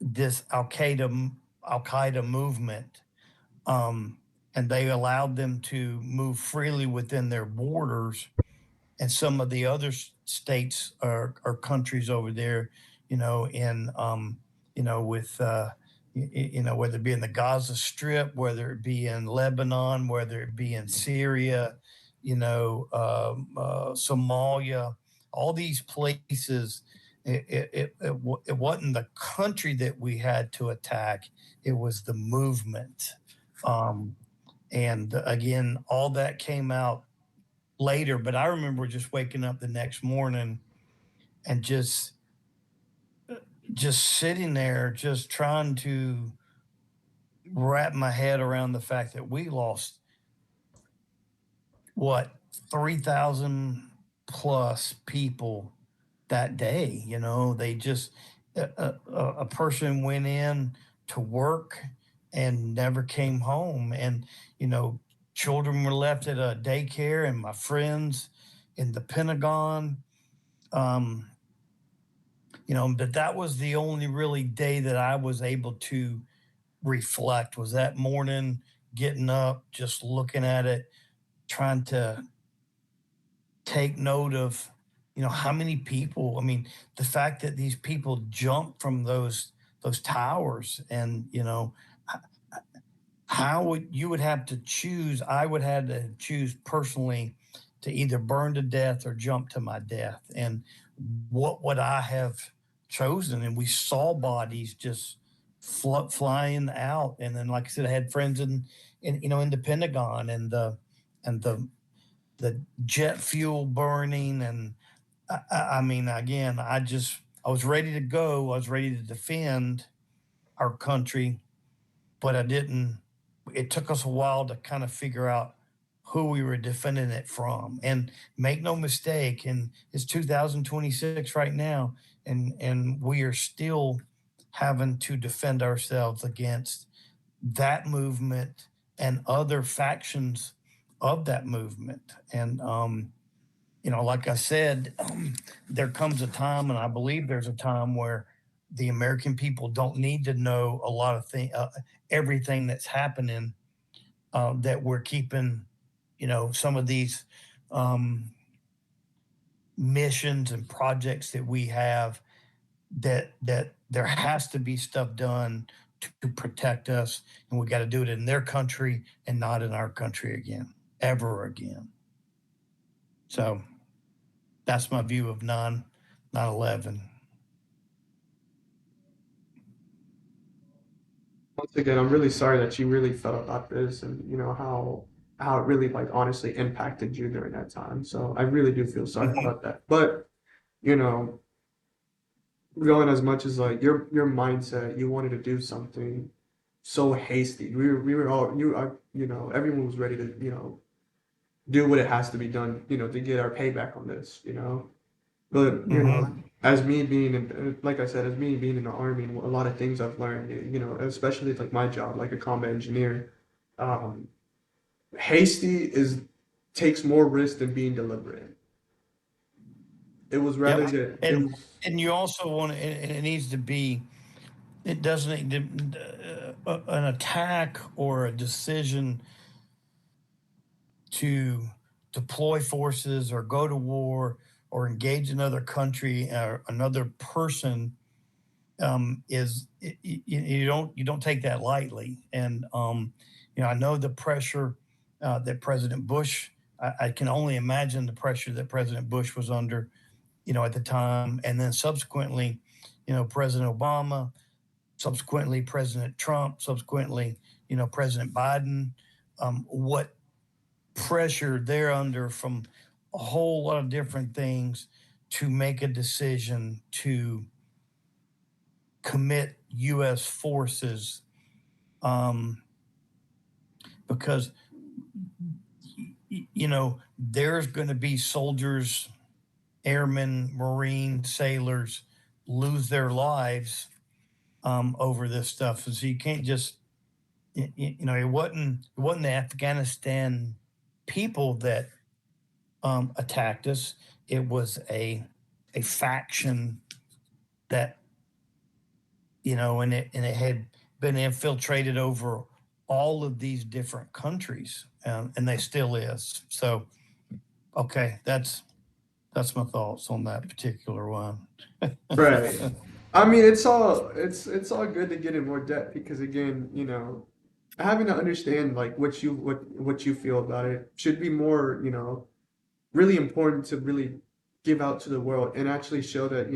this Al Qaeda movement, um, and they allowed them to move freely within their borders. And some of the other states or countries over there, in with whether it be in the Gaza Strip, whether it be in Lebanon, whether it be in Syria, Somalia, all these places. It wasn't the country that we had to attack; it was the movement. Um, and again, all that came out later, but I remember just waking up the next morning and just sitting there, just trying to wrap my head around the fact that we lost what 3,000 plus people that day. They just a person went in to work and never came home, and you know children were left at a daycare, and my friends in the Pentagon. Um, but that was the only really day that I was able to reflect was that morning, getting up, just looking at it, trying to take note of, how many people. I mean, the fact that these people jumped from those towers, and how would you would have to choose. I would have to choose personally to either burn to death or jump to my death. And what would I have chosen? And we saw bodies just flying out. And then, like I said, I had friends in the Pentagon, and the jet fuel burning. And I mean, again, I was ready to go. I was ready to defend our country, but I didn't. It took us a while to kind of figure out who we were defending it from. And make no mistake, and it's 2026 right now, and we are still having to defend ourselves against that movement and other factions of that movement. And like I said, there comes a time, and I believe there's a time where the American people don't need to know a lot of things, everything that's happening, that we're keeping, some of these um, missions and projects that we have, that there has to be stuff done to protect us, and we got to do it in their country and not in our country again, ever again. So that's my view of 9/11. Once again, I'm really sorry that you really felt about this, and how it really like honestly impacted you during that time. So I really do feel sorry Mhm. about that. But you know, going as much as like your mindset, you wanted to do something so hasty. We were all everyone was ready to do what it has to be done, to get our payback on this, But Mhm. as me being in, like I said, as me being in the army, and a lot of things I've learned, especially like my job, like a combat engineer, um, hasty is takes more risk than being deliberate. It was rather Yep. good. It And was and you also want to, and it needs to be. It doesn't need an attack or a decision to deploy forces or go to war or engage another country or another person, you don't take that lightly. And I know the pressure that President Bush. I can only imagine the pressure that President Bush was under, at the time, and then subsequently, President Obama, subsequently President Trump, subsequently, President Biden. What pressure they're under from a whole lot of different things to make a decision to commit U.S. forces, um, because there's going to be soldiers, airmen, Marines, sailors lose their lives over this stuff. And so you can't just, it wasn't the Afghanistan people that attacked us. It was a faction that, and it had been infiltrated over all of these different countries, and they still is. So, okay, that's my thoughts on that particular one. right. I mean, it's all good to get in more depth because again, having to understand like what you feel about it should be more, really important to really give out to the world and actually show that,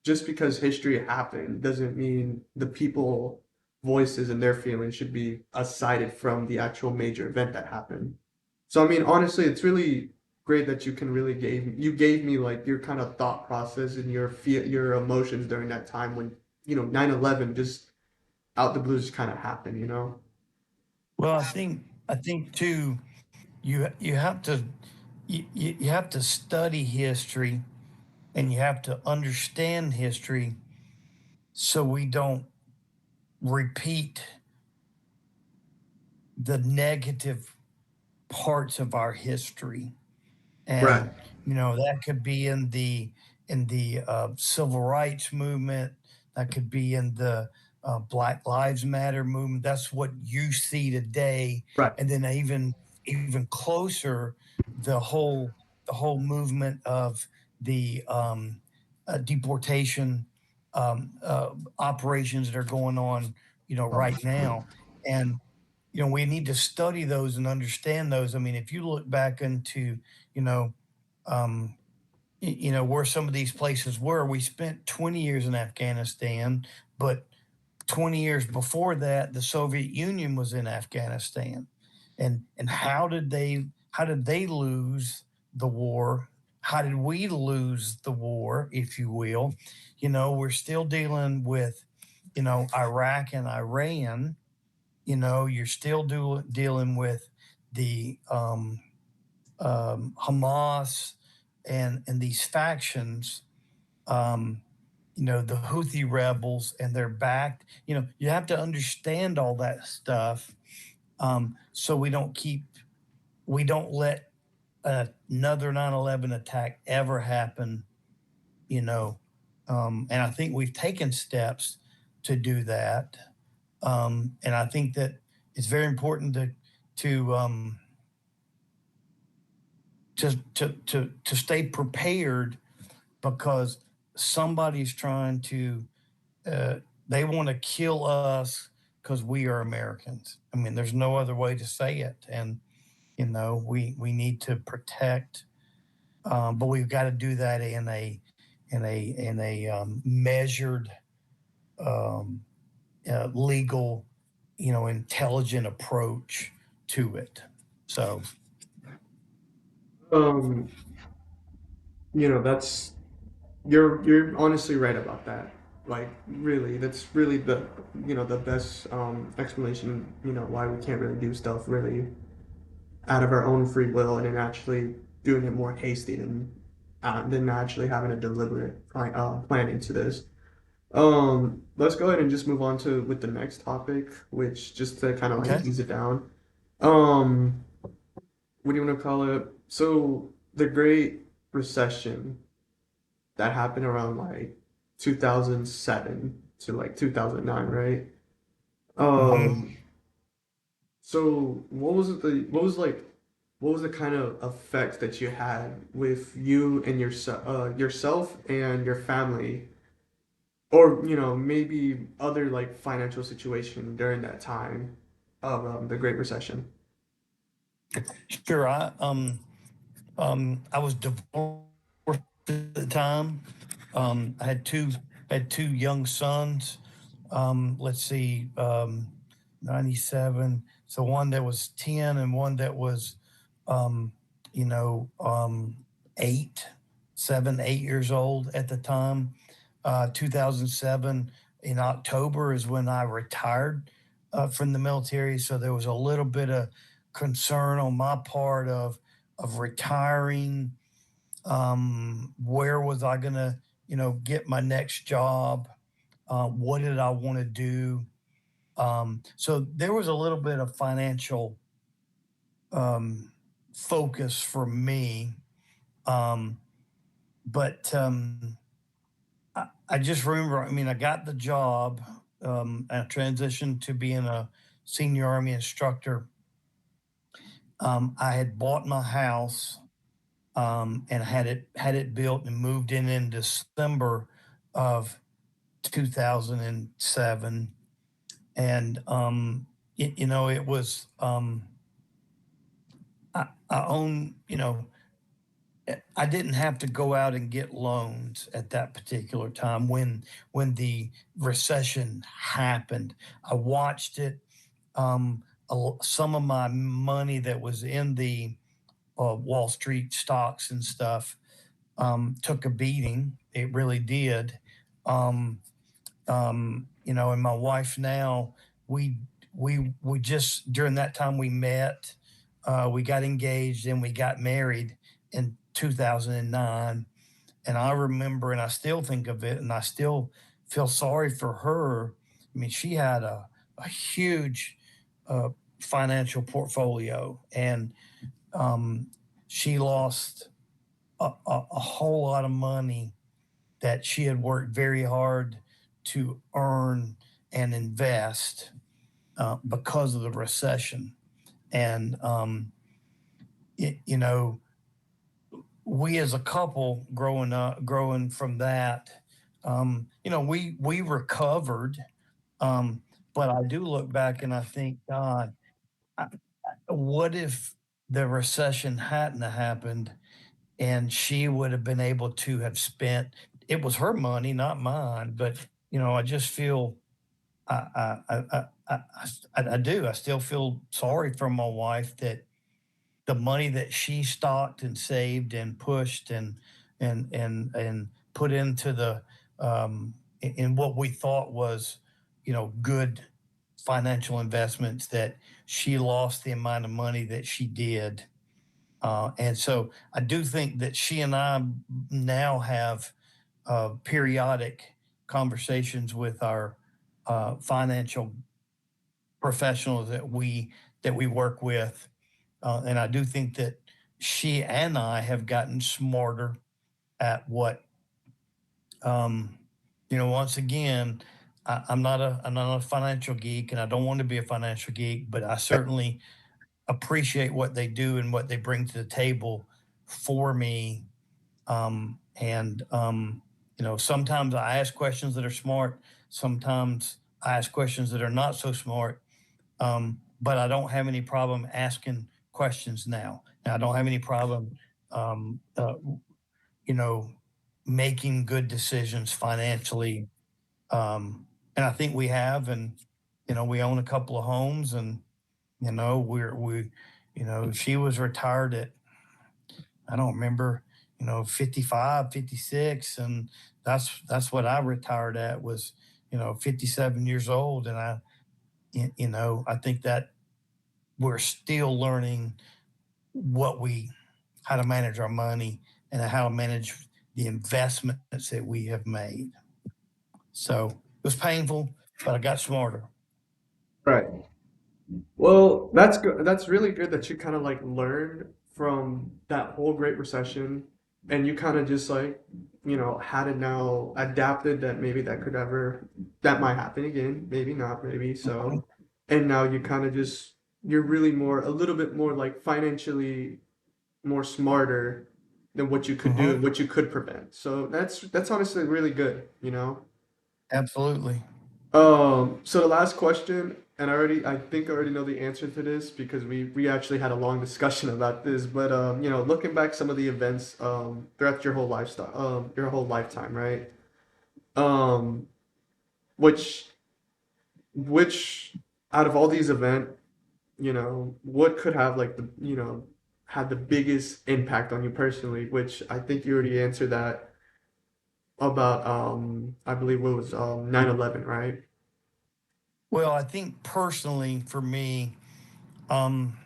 just because history happened doesn't mean the people voices and their feelings should be aside from the actual major event that happened. So I mean, honestly, it's really great that you gave me like your kind of thought process and your emotions during that time when 9/11 just out the blue just kind of happened. Well, I think too, you have to you have to study history, and you have to understand history so we don't repeat the negative parts of our history. Right. And that could be in the civil rights movement, that could be in the Black Lives Matter movement. That's what you see today. Right. And then even closer, the whole the whole movement of the deportation operations that are going on, right now. And we need to study those and understand those. I mean, if you look back into, you know, um, where some of these places were, we spent 20 years in Afghanistan, but 20 years before that, the Soviet Union was in Afghanistan. And how did they lose the war? How did we lose the war, if you will? We're still dealing with, Iraq and Iran. You're still dealing with the Hamas and these factions, the Houthi rebels, and they're backed. You have to understand all that stuff, so we don't let another 9/11 attack ever happen. You know, and I think we've taken steps to do that, and I think that it's very important to um, to stay prepared, because somebody's trying to they want to kill us because we are Americans. I mean, there's no other way to say it. And we need to protect, but we've got to do that in a measured, um, legal, intelligent approach to it. So Um, that's you're honestly right about that. Like, really, that's really the best explanation, why we can't really do stuff really out of our own free will, and then actually doing it more hasty than actually having a deliberate plan into this. Let's go ahead and just move on to with the next topic, which, just to kind of like okay. ease it down. Um, what do you want to call it? So the Great Recession that happened around like 2007 to like 2009, right? hmm Um, so what was the kind of effects that you had with you and yourself and your family, or maybe other like financial situation during that time of the Great Recession? Sure. I was divorced at the time. I had two young sons. Let's see, 97. So one that was 10 and one that was, um, you know, um, 8, 7, 8 years old at the time. 2007 in October is when I retired from the military. So there was a little bit of concern on my part of retiring. Where was I gonna, get my next job? What did I want to do? So there was a little bit of financial um, focus for me, um, but I just remember. I mean, I got the job. I transitioned to being a senior Army instructor. I had bought my house, and had it built and moved in December of 2007. And it was, I own, I didn't have to go out and get loans at that particular time when the recession happened. I watched it. Some of my money that was in the Wall Street stocks and stuff took a beating. It really did. Um, and my wife now, we we just during that time we met, we got engaged and we got married in 2009. And I remember, and I still think of it, and I still feel sorry for her. I mean, she had a huge uh, financial portfolio, and um, she lost a whole lot of money that she had worked very hard to earn. and invest because of the recession. And, you know, we as a couple growing from that, you know, we recovered. Um, but I do look back and I think, God, I, what if the recession hadn't have happened and she would have been able to have spent, it was her money, not mine. But, you know, I just feel, I do. I still feel sorry for my wife that the money that she stocked and saved and pushed and put into the in what we thought was, you know, good financial investments, that she lost the amount of money that she did. And so I do think that she and I now have periodic conversations with our financial professionals that we work with, and I do think that she and I have gotten smarter at what, um, you know. Once again, I'm not a financial geek, and I don't want to be a financial geek, but I certainly appreciate what they do and what they bring to the table for me. And you know, sometimes I ask questions that are smart. Sometimes I ask questions that are not so smart. But I don't have any problem asking questions now. And I don't have any problem, um, uh, you know, making good decisions financially. And I think we have, and, you know, we own a couple of homes, and, you know, you know, she was retired at, I don't remember, you know, 55, 56. And that's what I retired at, was, you know, 57 years old. And you know, I think that we're still learning what we how to manage our money and how to manage the investments that we have made. So it was painful, but I got smarter. Right. Well, that's good. That's really good that you kind of like learned from that whole Great Recession, and you kind of just like, had it now adapted that maybe that might happen again, maybe not, maybe so. And now you're really a little bit more like financially more smarter than what you could do Uh-huh. and what you could prevent. So that's honestly really good, you know? Absolutely. So the last question, and I think I already know the answer to this because we actually had a long discussion about this, but looking back some of the events throughout your whole lifetime, right? Um, which which out of all these events, what could have like had the biggest impact on you personally, which I think you already answered that about I believe what was 9/11, right? Well, I think personally for me, um,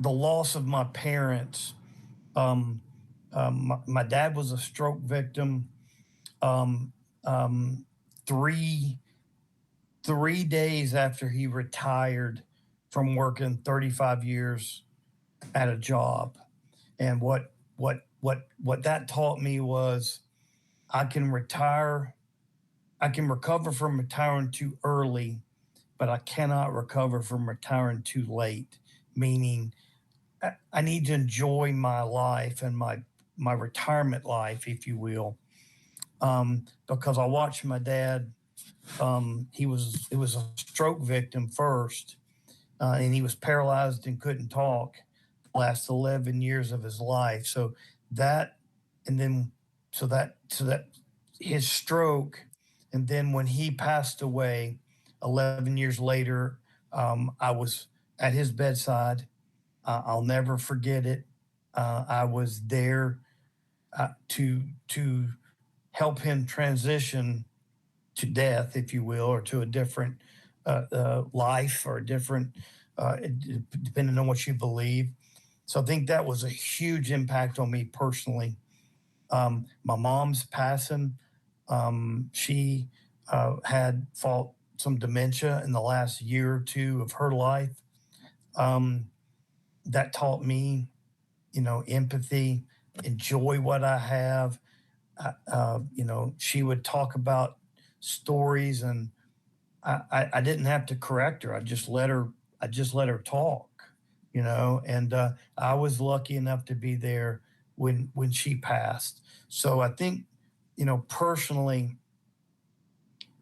the loss of my parents. Um, my dad was a stroke victim. Um, um, three 3 days after he retired from working 35 years at a job. And what that taught me was, I can retire, I can recover from retiring too early, but I cannot recover from retiring too late. Meaning, I need to enjoy my life and my retirement life, if you will, because I watched my dad. It was a stroke victim first, and he was paralyzed and couldn't talk the last 11 years of his life. So that, and then, so that his stroke, and then when he passed away 11 years later, I was at his bedside. I'll never forget it. I was there to help him transition to death, if you will, or to a different life, or a different, depending on what you believe. So I think that was a huge impact on me personally. My mom's passing, she had fought some dementia in the last year or two of her life. Um, that taught me, you know, empathy, enjoy what I have. You know, she would talk about stories, and I didn't have to correct her. I just let her talk, and I was lucky enough to be there when she passed. So I think, personally,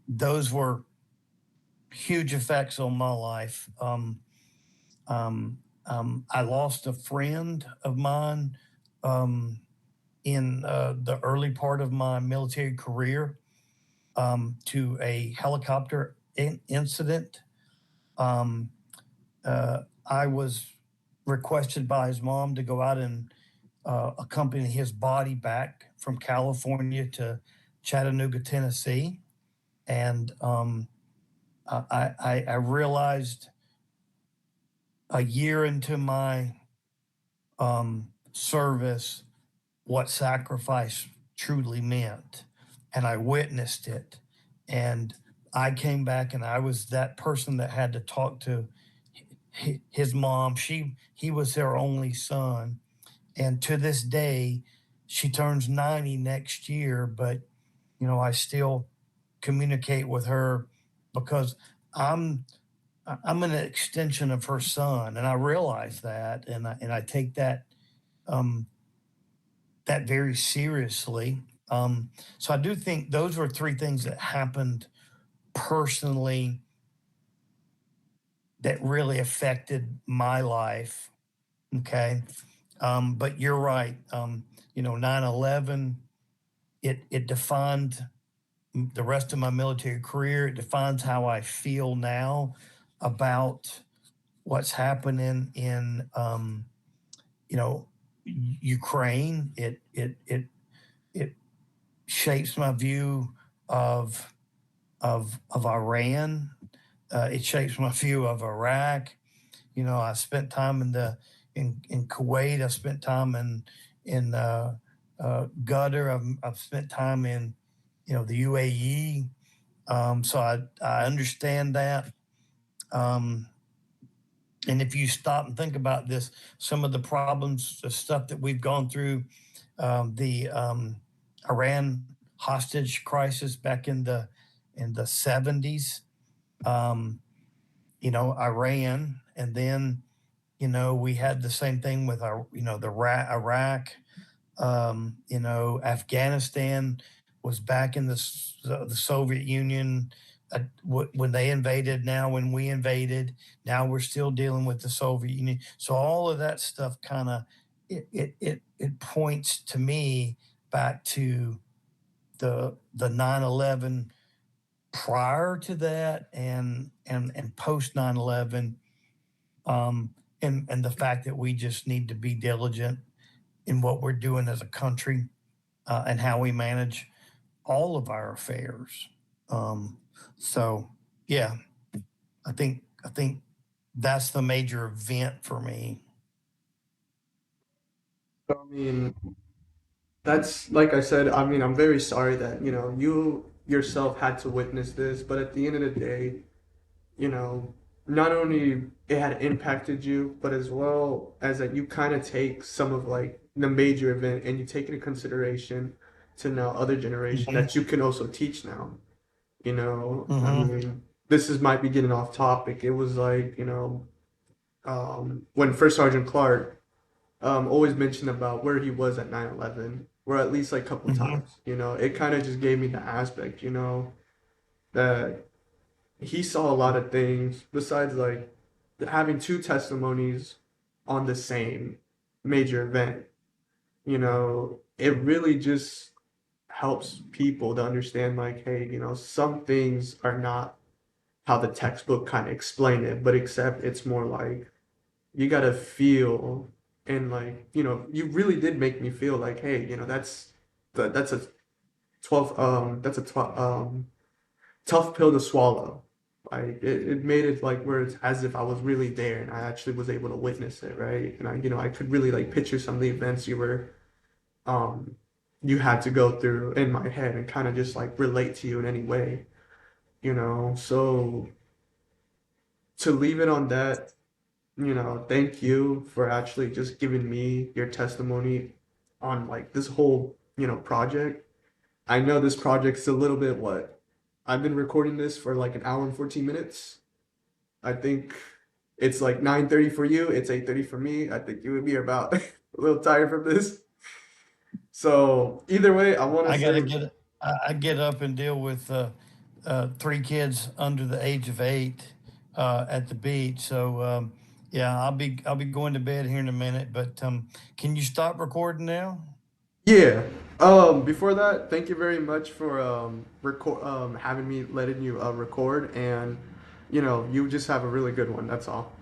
those were huge effects on my life. I lost a friend of mine um, in the early part of my military career to a helicopter incident. Um, I was requested by his mom to go out and accompany his body back from California to Chattanooga, Tennessee. And I realized a year into my service what sacrifice truly meant. And I witnessed it. And I came back and I was that person that had to talk to his mom. He was their only son. And to this day, she turns 90 next year, but I still communicate with her because I'm I'm an extension of her son, and I realize that, and I take um, that very seriously. So I do think those were three things that happened personally that really affected my life. Okay. But you're right. 9/11, it defined the rest of my military career. It defines how I feel now about what's happening in, you know, Ukraine. It shapes my view of of Iran. It shapes my view of Iraq. I spent time in Kuwait. I spent time in Qatar. I've spent time in the UAE. So I understand that. Um, and if you stop and think about this, some of the problems, the stuff that we've gone through, the Iran hostage crisis back in the 70s, um, Iran, and then we had the same thing with our Iraq, Afghanistan was back in the Soviet Union when they invaded. Now, when we invaded, now we're still dealing with the Soviet Union. So all of that stuff kind of it points to me back to the 9/11 prior to that and post 9/11, and the fact that we just need to be diligent in what we're doing as a country and how we manage all of our affairs. Um, so yeah, I think that's the major event for me. So, I mean, that's like I said, I mean, I'm very sorry that, you yourself had to witness this, but at the end of the day, you know, not only it had impacted you, but as well as that you kind of take some of like the major event and you take into consideration to now other generation Hmm. that you can also teach now. I Hmm. mean, this is might be getting off topic. It was like, when First Sergeant Clark always mentioned about where he was at 9/11, or at least like a couple Hmm. times, it kind of just gave me the aspect, that he saw a lot of things besides like having two testimonies on the same major event. It really just helps people to understand like, hey, some things are not how the textbook kind of explain it, but except it's more like you gotta feel and like, you really did make me feel like, hey, that's a 12 tough pill to swallow. Like it made it like where it's as if I was really there and I actually was able to witness it, right? And I could really like picture some of the events um you had to go through in my head and kind of just like relate to you in any way, So to leave it on that, thank you for actually just giving me your testimony on like this whole, project. I know this project's a little bit what I've been recording this for like an hour and 14 minutes. I think it's like 9:30 for you. It's 8:30 for me. I think you and me are about a little tired from this. So either way, I want to I got to say, get I get up and deal with three kids under the age of 8 at the beach. So yeah, I'll be going to bed here in a minute. But can you stop recording now? yeah. Before that, thank you very much for record having me letting you record, and you just have a really good one. That's all.